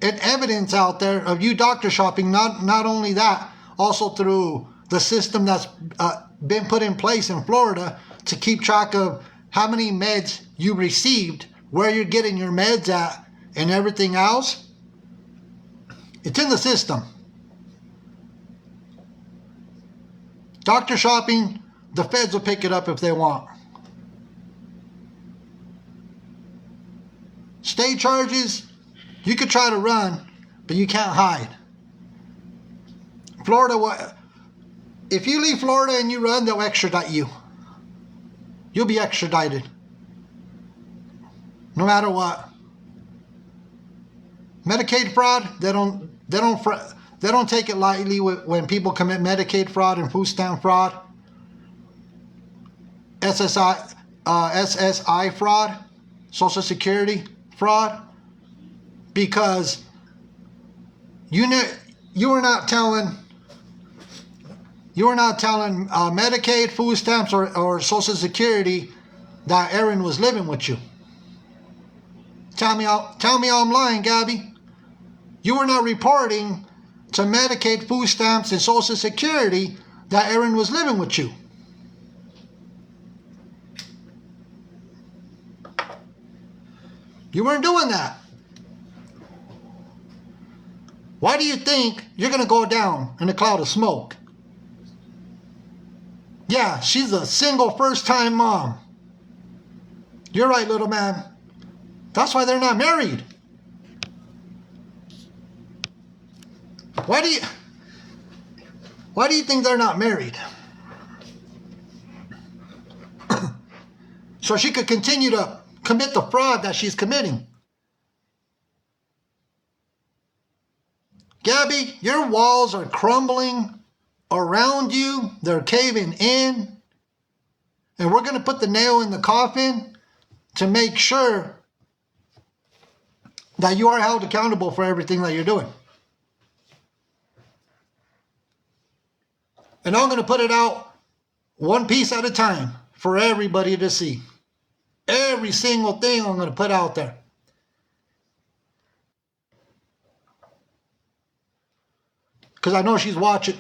and evidence out there of you doctor shopping, not only that, also through the system that's been put in place in Florida to keep track of how many meds you received, where you're getting your meds at, and everything else. It's in the system. Doctor shopping, the feds will pick it up if they want. State charges, you could try to run, but you can't hide. Florida, if you leave Florida and you run, they'll extradite you. You'll be extradited. No matter what. Medicaid fraud, they don't take it lightly when people commit Medicaid fraud and food stamp fraud. SSI fraud, Social Security fraud, because you were not telling Medicaid, food stamps, or Social Security that Aaron was living with you. Tell me I'm lying, Gabby. You were not reporting to Medicaid, food stamps, and Social Security that Aaron was living with you. You weren't doing that. Why do you think you're going to go down in a cloud of smoke? Yeah, she's a single first-time mom. You're right, little man. That's why they're not married. Why do you think they're not married? So she could continue to commit the fraud that she's committing. Gabby, your walls are crumbling around you. They're caving in. And we're going to put the nail in the coffin to make sure that you are held accountable for everything that you're doing. And I'm going to put it out one piece at a time for everybody to see. Every single thing I'm going to put out there. Because I know she's watching.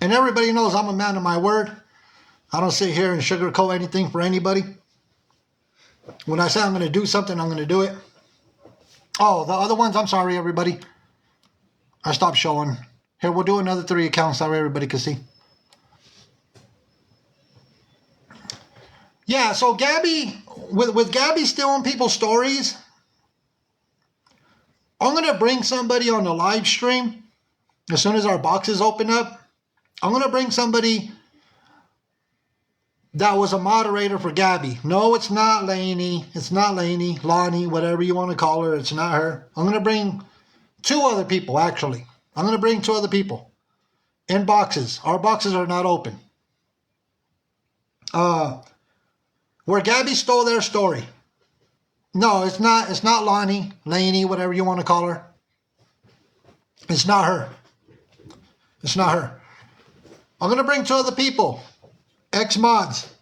And everybody knows I'm a man of my word. I don't sit here and sugarcoat anything for anybody. When I say I'm going to do something, I'm going to do it. Oh, the other ones, I'm sorry, everybody. I stopped showing. Here, we'll do another 3 accounts so everybody can see. Yeah, so Gabby, with Gabby stealing people's stories, I'm going to bring somebody on the live stream as soon as our boxes open up. I'm going to bring somebody that was a moderator for Gabby. No, it's not Lainey. It's not Lainey, Lonnie, whatever you want to call her. It's not her. I'm going to bring 2 other people, actually. I'm going to bring 2 other people in boxes. Our boxes are not open. Where Gabby stole their story. No, it's not Lonnie, Lainey, whatever you want to call her. It's not her. It's not her. I'm going to bring 2 other people, ex-mods,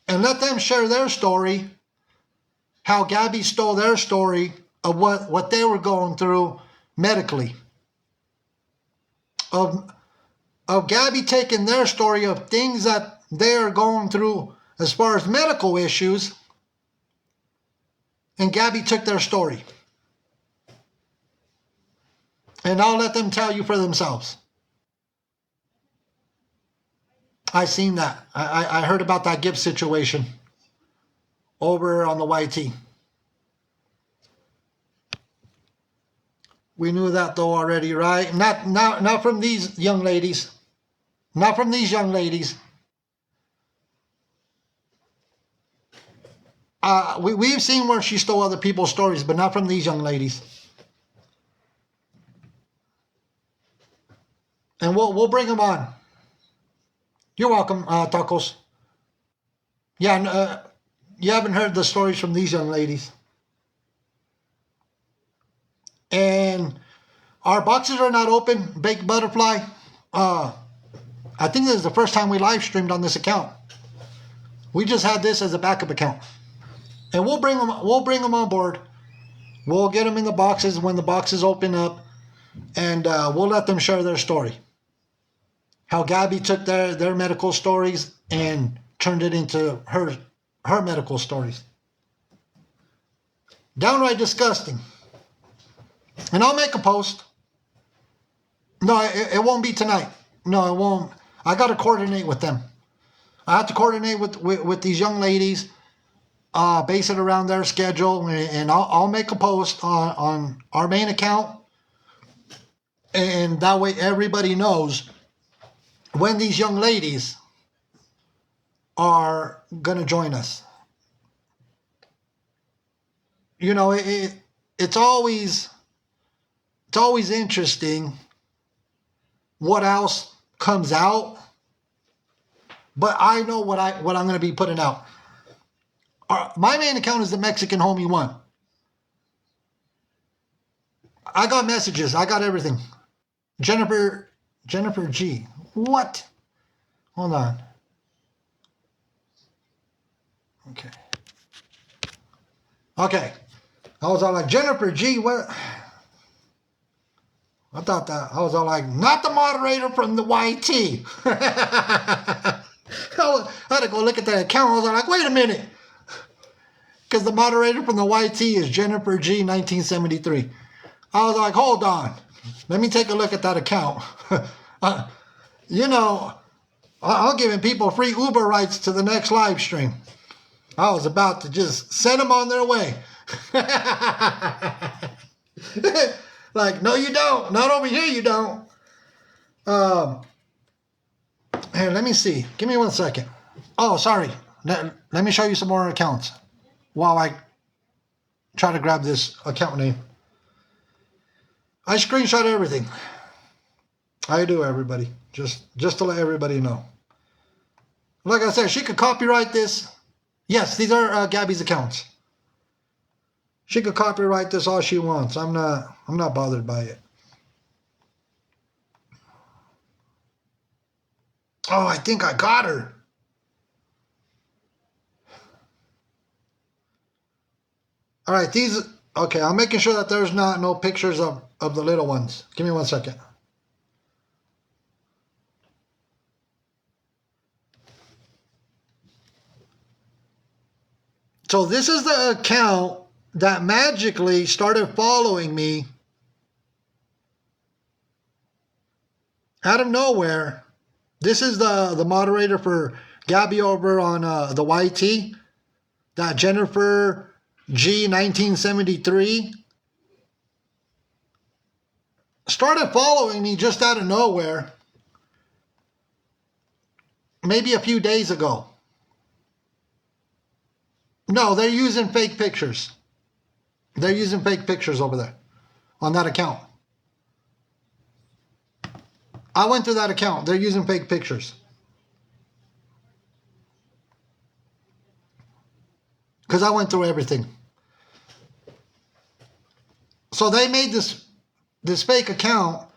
and let them share their story, how Gabby stole their story of what they were going through medically. Of Gabby taking their story of things that they are going through as far as medical issues, and Gabby took their story. And I'll let them tell you for themselves. I seen that. I heard about that gift situation over on the YT. We knew that though already, right? Not from these young ladies. Not from these young ladies. We've seen where she stole other people's stories, but not from these young ladies. And we'll bring them on. You're welcome, Tacos. Yeah, you haven't heard the stories from these young ladies. And our boxes are not open, Baked Butterfly. I think this is the first time we live streamed on this account. We just had this as a backup account. And we'll bring them on board. We'll get them in the boxes when the boxes open up, and we'll let them share their story. How Gabby took their medical stories and turned it into her medical stories. Downright disgusting. And I'll make a post. No, it won't be tonight. No, it won't. I got to coordinate with them. I have to coordinate with these young ladies, base it around their schedule, and I'll make a post on our main account, and that way everybody knows when these young ladies are going to join us. You know, it's always interesting what else comes out, but I know what I'm going to be putting out. My main account is the Mexican Homie 1. I got messages. I got everything. Jennifer G. What? Hold on. Okay. I was all like, Jennifer G. What? I thought that. I was all like, not the moderator from the YT. I had to go look at the account. I was like, wait a minute. Because the moderator from the YT is Jennifer G. 1973. I was like, hold on. Let me take a look at that account. You know, I'm giving people free Uber rides to the next live stream. I was about to just send them on their way. Like, no, you don't. Not over here, you don't. Here, let me see. Give me 1 second. Oh, sorry. Let me show you some more accounts while I try to grab this account name. I screenshot everything. I do, everybody. Just to let everybody know. Like I said, she could copyright this. Yes, these are Gabby's accounts. She could copyright this all she wants. I'm not bothered by it. Oh, I think I got her. All right, these. Okay, I'm making sure that there's no pictures of the little ones. Give me 1 second. So this is the account that magically started following me out of nowhere. This is the moderator for Gabby over on the YT. That Jennifer G 1973 started following me just out of nowhere maybe a few days ago. No, they're using fake pictures. They're using fake pictures over there on that account. I went through that account. They're using fake pictures. Because I went through everything. So they made this fake account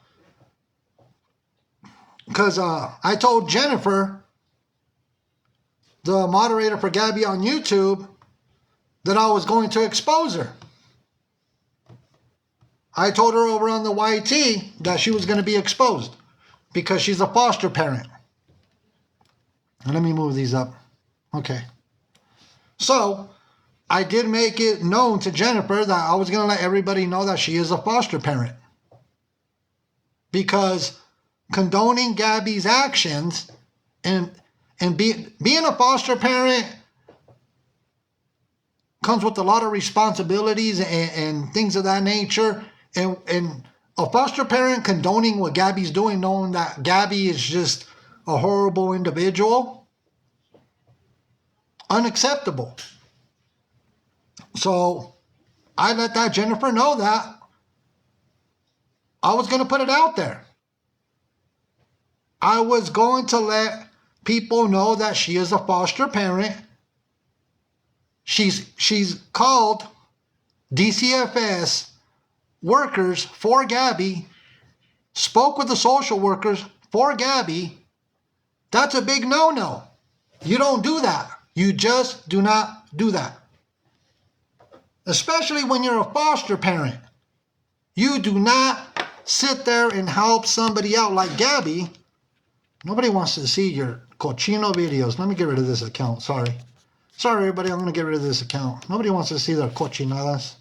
because I told Jennifer, the moderator for Gabby on YouTube, that I was going to expose her. I told her over on the YT that she was going to be exposed because she's a foster parent. Let me move these up. Okay. So I did make it known to Jennifer that I was going to let everybody know that she is a foster parent. Because condoning Gabby's actions and being a foster parent comes with a lot of responsibilities and things of that nature. And a foster parent condoning what Gabby's doing, knowing that Gabby is just a horrible individual. Unacceptable. So I let that Jennifer know that I was going to put it out there. I was going to let people know that she is a foster parent. She's called DCFS workers for Gabby, spoke with the social workers for Gabby. That's a big no-no. You don't do that. You just do not do that. Especially when you're a foster parent. You do not sit there and help somebody out like Gabby. Nobody wants to see your cochino videos. Let me get rid of this account. Sorry, everybody. I'm going to get rid of this account. Nobody wants to see their cochinadas.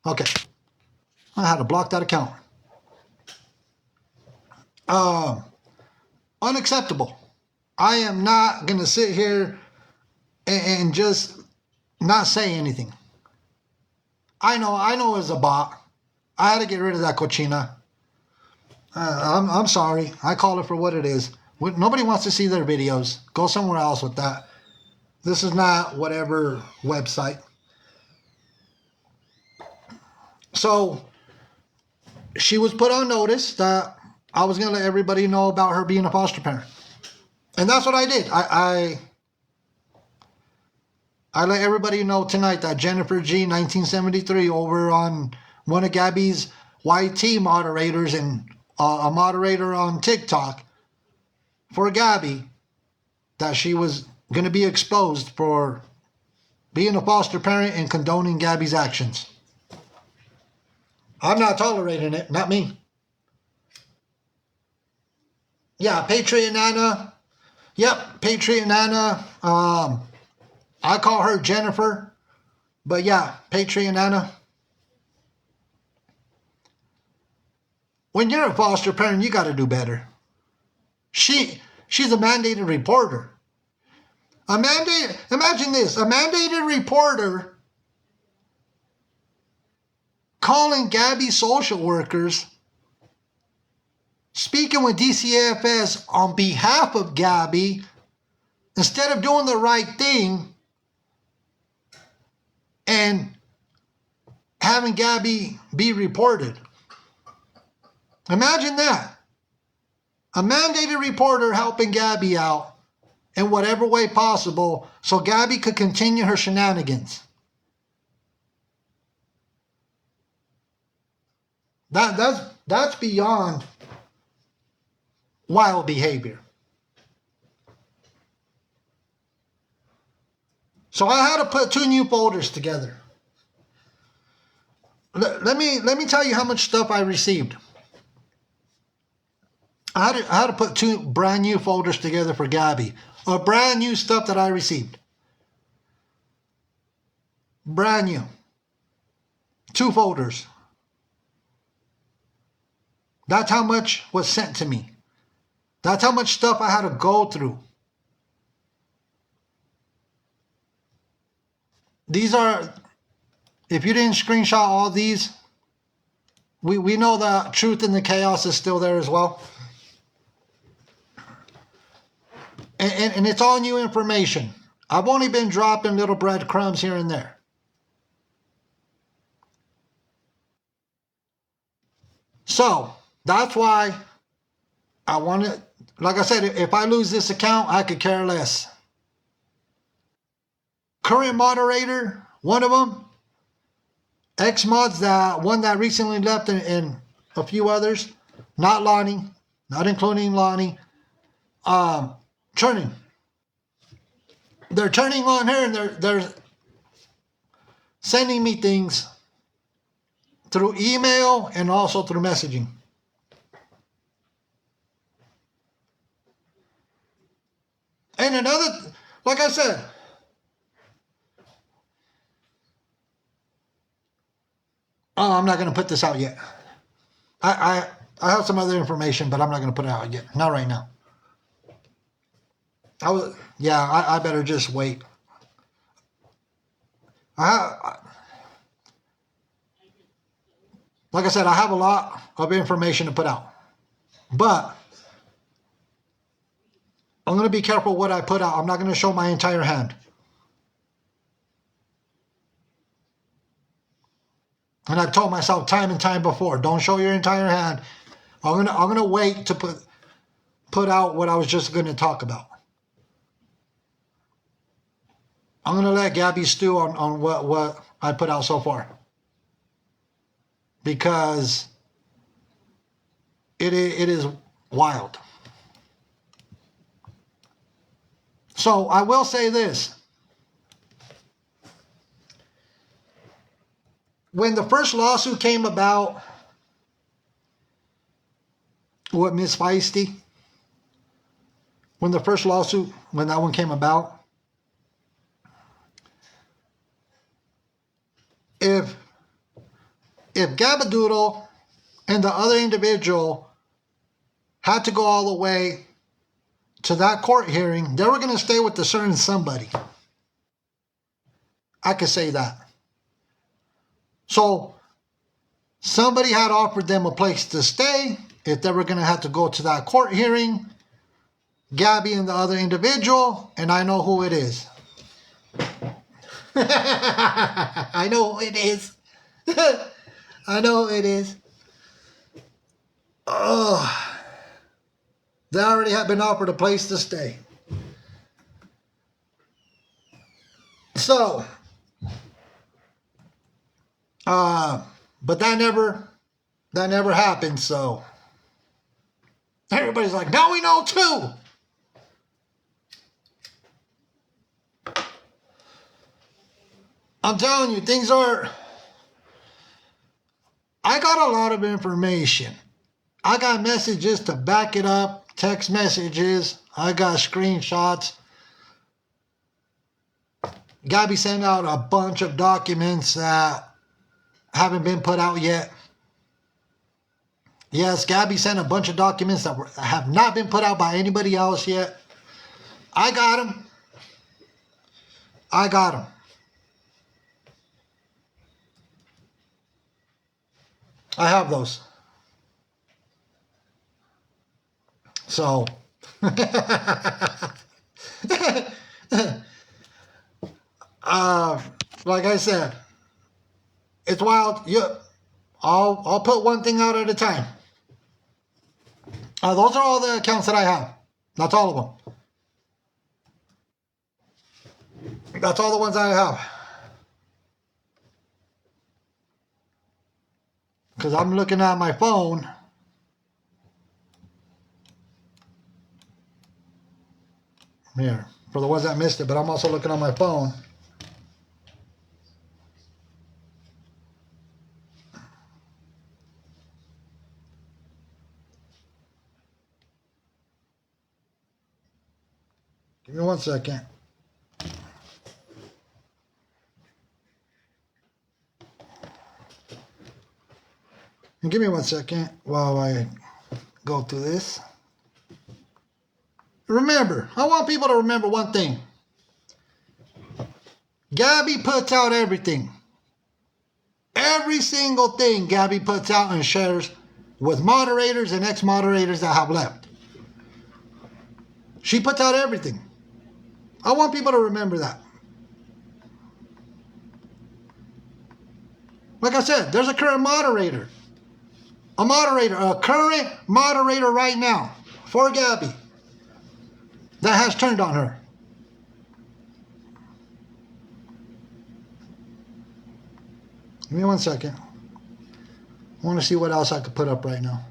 Okay. I had to block that account. Unacceptable. I am not going to sit here and just not say anything. I know it's a bot. I had to get rid of that cochina. I'm sorry. I call it for what it is. Nobody wants to see their videos. Go somewhere else with that. This is not whatever website. So she was put on notice that I was going to let everybody know about her being a foster parent. And that's what I did. I let everybody know tonight that Jennifer G, 1973, over on one of Gabby's YT moderators and a moderator on TikTok for Gabby, that she was going to be exposed for being a foster parent and condoning Gabby's actions. I'm not tolerating it. Not me. Yeah, Patriot Nana. Yep, Patriot Nana. I call her Jennifer. But yeah, Patriot Nana. When you're a foster parent, you got to do better. She's a mandated reporter. Imagine this, a mandated reporter calling Gabby social workers, speaking with DCFS on behalf of Gabby, instead of doing the right thing and having Gabby be reported. Imagine that. A mandated reporter helping Gabby out in whatever way possible so Gabby could continue her shenanigans. That's beyond wild behavior. So I had to put 2 new folders together. Let me tell you how much stuff I received. I had to put 2 brand new folders together for Gabby. Brand new stuff that I received. Brand new. 2 folders. That's how much was sent to me. That's how much stuff I had to go through. These are, if you didn't screenshot all these, we know the truth and the chaos is still there as well. And it's all new information. I've only been dropping little breadcrumbs here and there. So, that's why I want to, like I said, if I lose this account, I could care less. Current moderator, one of them. Ex-mods, one that recently left, and a few others. Not Lonnie, not including Lonnie. Turning. They're turning on her, and they're sending me things through email and also through messaging. And another, like I said, I'm not going to put this out yet. I have some other information, but I'm not going to put it out yet. Not right now. I better just wait. Like I said, I have a lot of information to put out. But I'm going to be careful what I put out. I'm not going to show my entire hand. And I've told myself time and time before, don't show your entire hand. I'm gonna wait to put out what I was just going to talk about. I'm going to let Gabby stew on what I put out so far. Because it is wild. So I will say this. When the first lawsuit came about with Miss Feisty, when that one came about, if Gabadoodle and the other individual had to go all the way to that court hearing, they were going to stay with a certain somebody. I could say that. So somebody had offered them a place to stay if they were going to have to go to that court hearing. Gabby and the other individual, and I know who it is. I know who it is. I know who it is. Oh, they already have been offered a place to stay. So, but that never happened. So everybody's like, now we know too. I'm telling you, things are... I got a lot of information. I got messages to back it up, text messages. I got screenshots. Gabby sent out a bunch of documents that haven't been put out yet. Yes, Gabby sent a bunch of documents that have not been put out by anybody else yet. I got them. I got them. I have those. So, like I said, it's wild. I'll put one thing out at a time. Those are all the accounts that I have. That's all of them. That's all the ones I have. Because I'm looking at my phone. Here, for the ones that missed it, but I'm also looking on my phone. Give me 1 second. Give me 1 second while I go through this. Remember, I want people to remember one thing. Gabby puts out everything. Every single thing Gabby puts out and shares with moderators and ex-moderators that have left. She puts out everything. I want people to remember that. Like I said, there's a current moderator. A current moderator right now for Gabby that has turned on her. Give me 1 second. I want to see what else I could put up right now.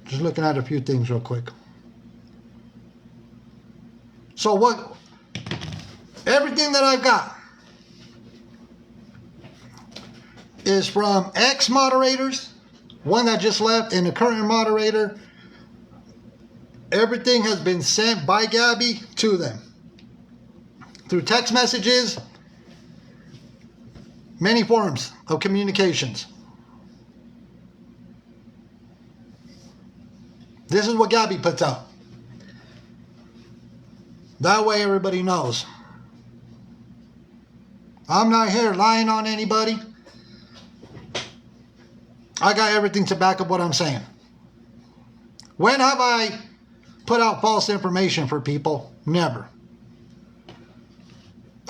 Just looking at a few things real quick. So everything that I've got is from ex-moderators, one that just left, and the current moderator. Everything has been sent by Gabby to them. Through text messages, many forms of communications. This is what Gabby puts out. That way everybody knows. I'm not here lying on anybody. I got everything to back up what I'm saying. When have I put out false information for people? Never.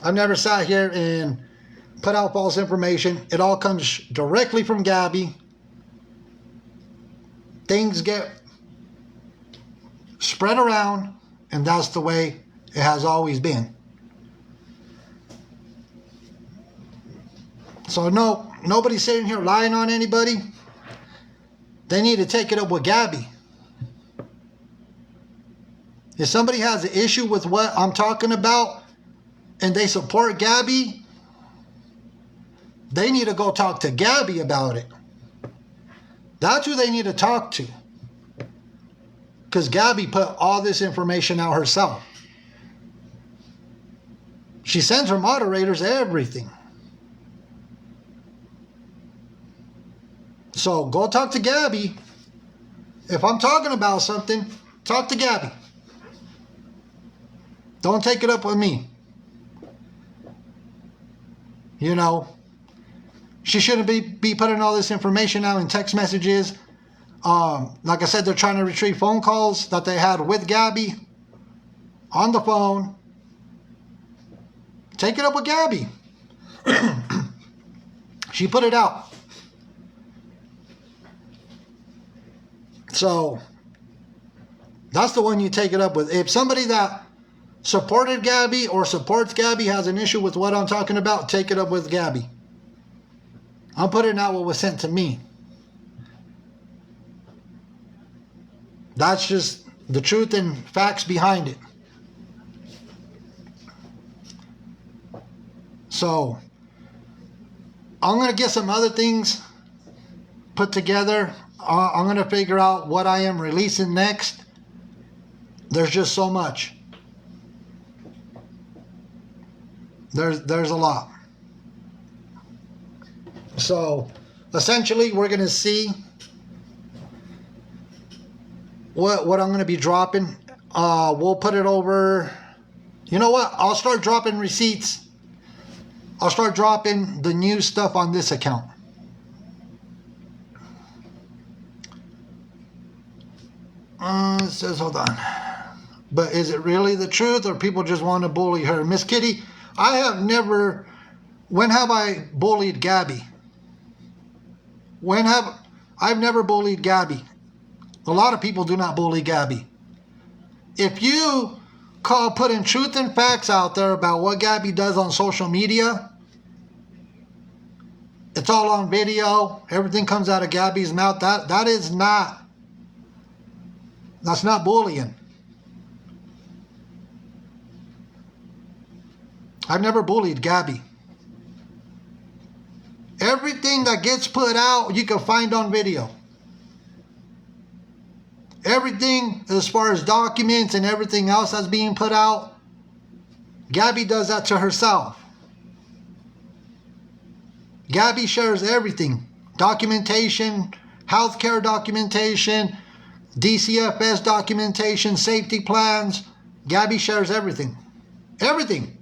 I've never sat here and put out false information. It all comes directly from Gabby. Things get spread around, and that's the way it has always been. So no, nobody's sitting here lying on anybody. They need to take it up with Gabby. If somebody has an issue with what I'm talking about and they support Gabby, they need to go talk to Gabby about it. That's who they need to talk to. Because Gabby put all this information out herself. She sends her moderators everything. So go talk to Gabby. If I'm talking about something, talk to Gabby. Don't take it up with me. You know, she shouldn't be putting all this information out in text messages. Like I said, they're trying to retrieve phone calls that they had with Gabby on the phone. Take it up with Gabby. She put it out. So that's the one you take it up with. If somebody that supported Gabby or supports Gabby has an issue with what I'm talking about, take it up with Gabby. I'm putting out what was sent to me. That's just the truth and facts behind it. So I'm going to get some other things put together. I'm going to figure out what I am releasing next. There's just so much. There's a lot. So essentially we're going to see what I'm going to be dropping. We'll put it over. You know what? I'll start dropping receipts. I'll start dropping the new stuff on this account. It says, hold on. But is it really the truth, or people just want to bully her? Miss Kitty, I have never... When have I bullied Gabby? I've never bullied Gabby. A lot of people do not bully Gabby. If you call putting truth and facts out there about what Gabby does on social media, it's all on video, everything comes out of Gabby's mouth, that's not bullying. I've never bullied Gabby. Everything that gets put out, you can find on video. Everything as far as documents and everything else that's being put out, Gabby does that to herself. Gabby shares everything. Documentation, healthcare documentation, DCFS documentation, safety plans. Gabby shares everything. Everything.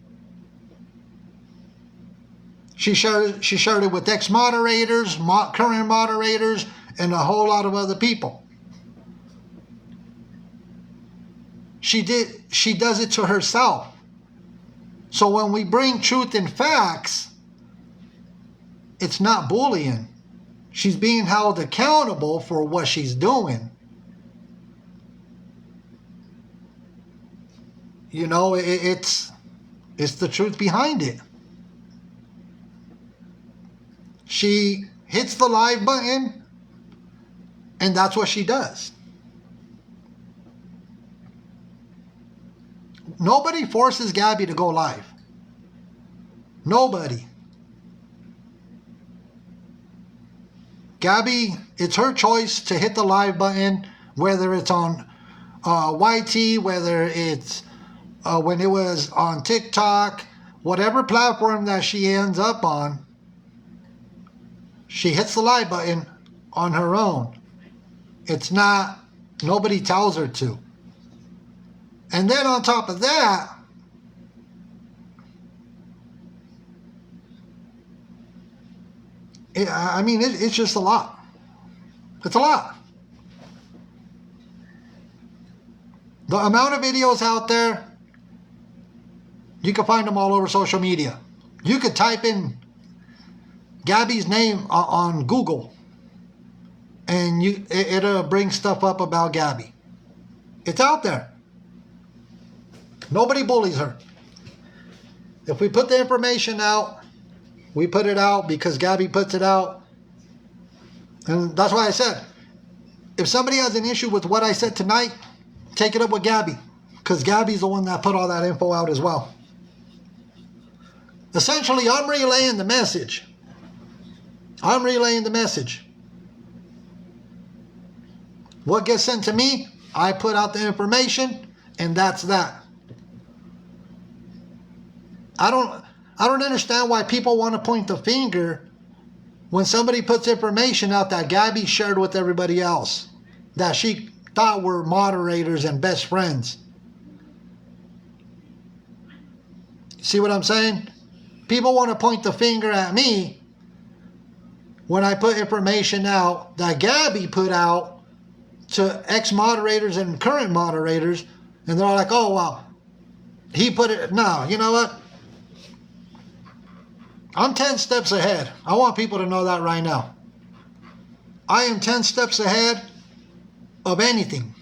She shared it with ex-moderators, current moderators, and a whole lot of other people. She does it to herself. So when we bring truth and facts, it's not bullying. She's being held accountable for what she's doing. You know, it's the truth behind it. She hits the live button, and that's what she does. Nobody forces Gabby to go live. Nobody. Gabby, it's her choice to hit the live button, whether it's on YT, whether it's when it was on TikTok, whatever platform that she ends up on, she hits the live button on her own. It's not, nobody tells her to. And then on top of that, it's just a lot. It's a lot. The amount of videos out there, you can find them all over social media. You could type in Gabby's name on Google, and it'll bring stuff up about Gabby. It's out there. Nobody bullies her. If we put the information out, we put it out because Gabby puts it out. And that's why I said, if somebody has an issue with what I said tonight, take it up with Gabby, because Gabby's the one that put all that info out as well. Essentially, I'm relaying the message. I'm relaying the message. What gets sent to me, I put out the information, and that's that. I don't understand why people want to point the finger when somebody puts information out that Gabby shared with everybody else, that she thought were moderators and best friends. See what I'm saying? People want to point the finger at me when I put information out that Gabby put out to ex-moderators and current moderators, and they're all like, oh, well, he put it. No, you know what? I'm 10 steps ahead. I want people to know that right now. I am 10 steps ahead of anything.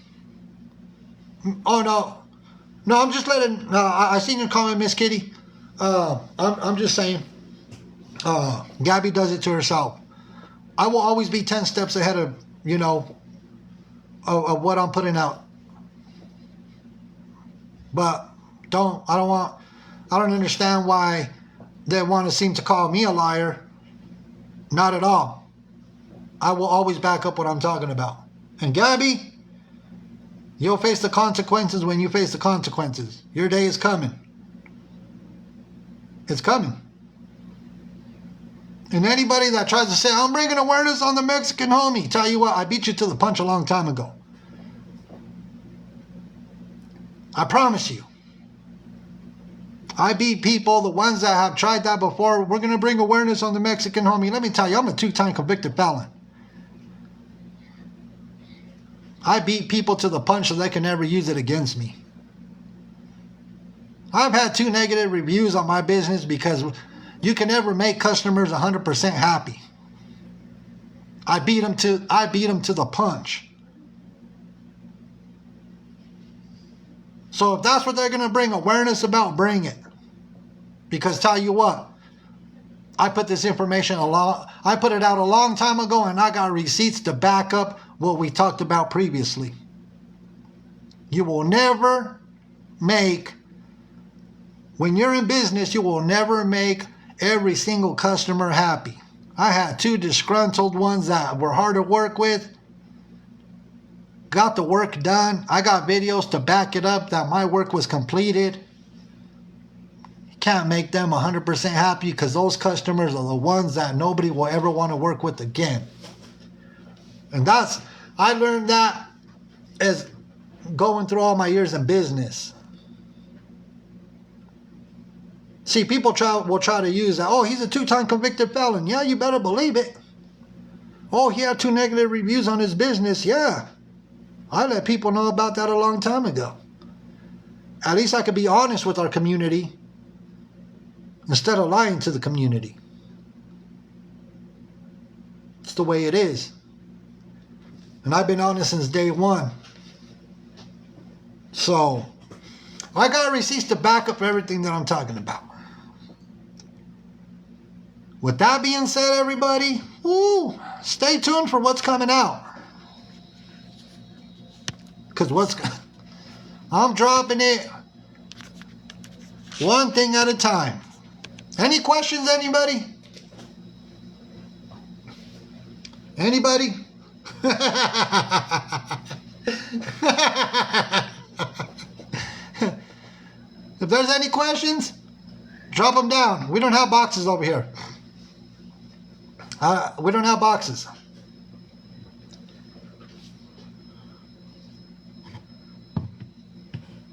Oh, no. No, I'm just letting... I seen your comment, Miss Kitty. I'm just saying. Gabby does it to herself. I will always be 10 steps ahead of, of what I'm putting out. But I don't understand why they want to seem to call me a liar. Not at all. I will always back up what I'm talking about. And Gabby, you'll face the consequences when you face the consequences. Your day is coming. It's coming. And anybody that tries to say, I'm bringing awareness on the Mexican homie, tell you what, I beat you to the punch a long time ago. I promise you. I beat people, the ones that have tried that before. We're going to bring awareness on the Mexican homie. Let me tell you, I'm a 2-time convicted felon. I beat people to the punch so they can never use it against me. I've had 2 negative reviews on my business because you can never make customers 100% happy. I beat them to the punch. So if that's what they're going to bring awareness about, bring it. Because tell you what, I put this information I put it out a long time ago, and I got receipts to back up what we talked about previously. You will never make, when you're in business, you will never make every single customer happy. I had 2 disgruntled ones that were hard to work with. Got the work done. I got videos to back it up that my work was completed. Can't make them 100% happy because those customers are the ones that nobody will ever want to work with again. And I learned that as going through all my years in business. See, people will try to use that. Oh, he's a 2-time convicted felon. Yeah, you better believe it. Oh, he had 2 negative reviews on his business. Yeah. I let people know about that a long time ago. At least I could be honest with our community instead of lying to the community. It's the way it is. And I've been honest since day one. So, I got receipts to back up everything that I'm talking about. With that being said, everybody, stay tuned for what's coming out. Because I'm dropping it one thing at a time. Any questions, anybody? Anybody? If there's any questions, drop them down. We don't have boxes over here. We don't have boxes.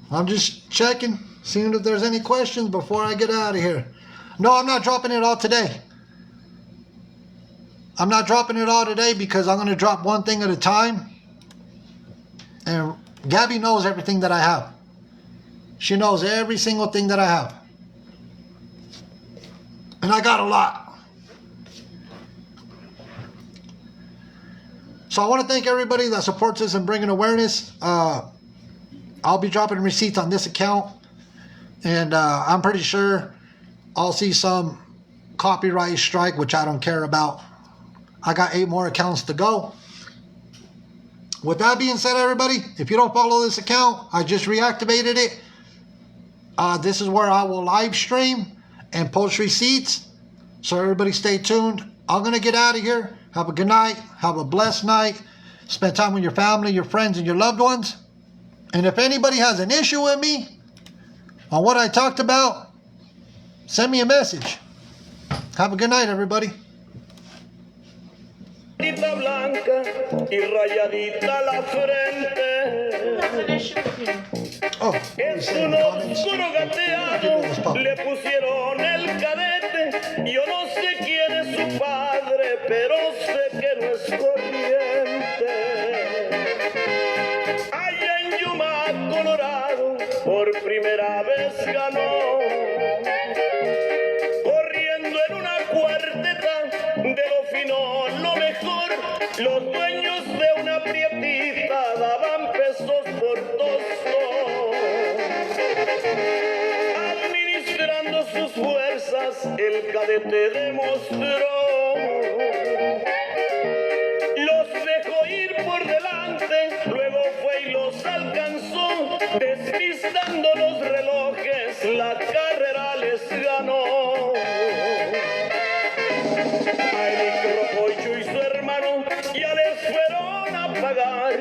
I'm just checking, seeing if there's any questions before I get out of here. No, I'm not dropping it all today. I'm not dropping it all today because I'm going to drop one thing at a time. And Gabby knows everything that I have. She knows every single thing that I have. And I got a lot. So I want to thank everybody that supports us and bringing awareness. I'll be dropping receipts on this account. And I'm pretty sure I'll see some copyright strike, which I don't care about. I got 8 more accounts to go. With that being said, everybody, if you don't follow this account, I just reactivated it. This is where I will live stream and post receipts. So everybody stay tuned. I'm going to get out of here. Have a good night. Have a blessed night. Spend time with your family, your friends, and your loved ones. And if anybody has an issue with me on what I talked about, send me a message. Have a good night, everybody. Blanca y rayadita la frente. Es un oscuro gateado, le pusieron el cadete. Yo no sé quién es su padre, pero sé que no es corriente. Allá en Yuma, Colorado, por primera vez ganó. Corriendo en una cuarteta de lo fino, lo mejor. Los dueños de una prietita daban pesos por tosto. Administrando sus fuerzas, el cadete demostró. Los dejó ir por delante, luego fue y los alcanzó. Despistando los relojes, la carrera les ganó. Y su hermano ya les fueron a pagar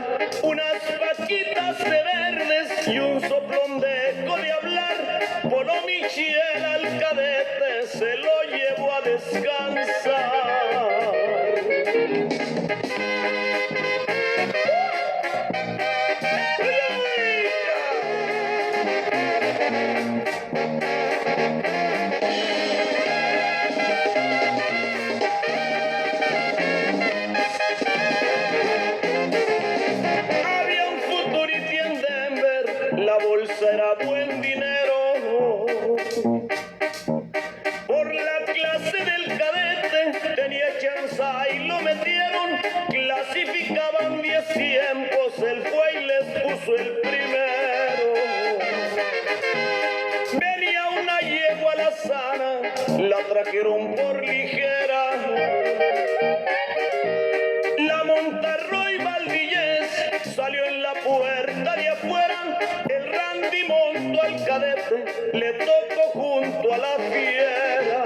unas vaquitas de verdes y un soplón de hablar. Polo Michiel al cadete se lo llevó a descansar. Era buen dinero. Por la clase del cadete tenía chance y lo metieron. Clasificaban 10 tiempos, él fue y les puso el primero. Venía una yegua la sana, la trajeron por ligera. La Montarro y Valdillez salió en la puerta de afuera. Montó al cadete, le tocó junto a la fiera.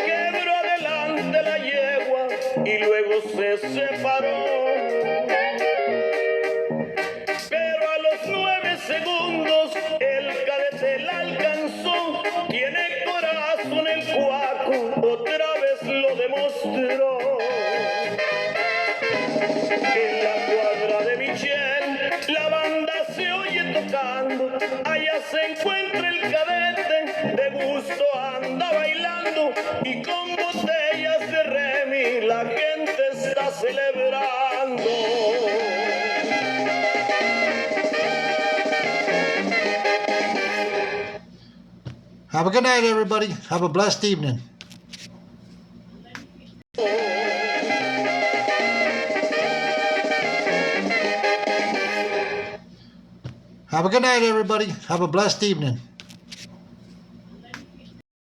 Quebró adelante la yegua y luego se separó. Pero a los 9 segundos el cadete la alcanzó. Tiene corazón el cuaco, otra vez lo demostró. En la cuadra de Michiel, la banda se oye tocando, allá se encuentra el cadete, de gusto anda bailando y con botellas de Remy la gente está celebrando. Have a good night, everybody. Have a blessed evening. Have a good night, everybody. Have a blessed evening.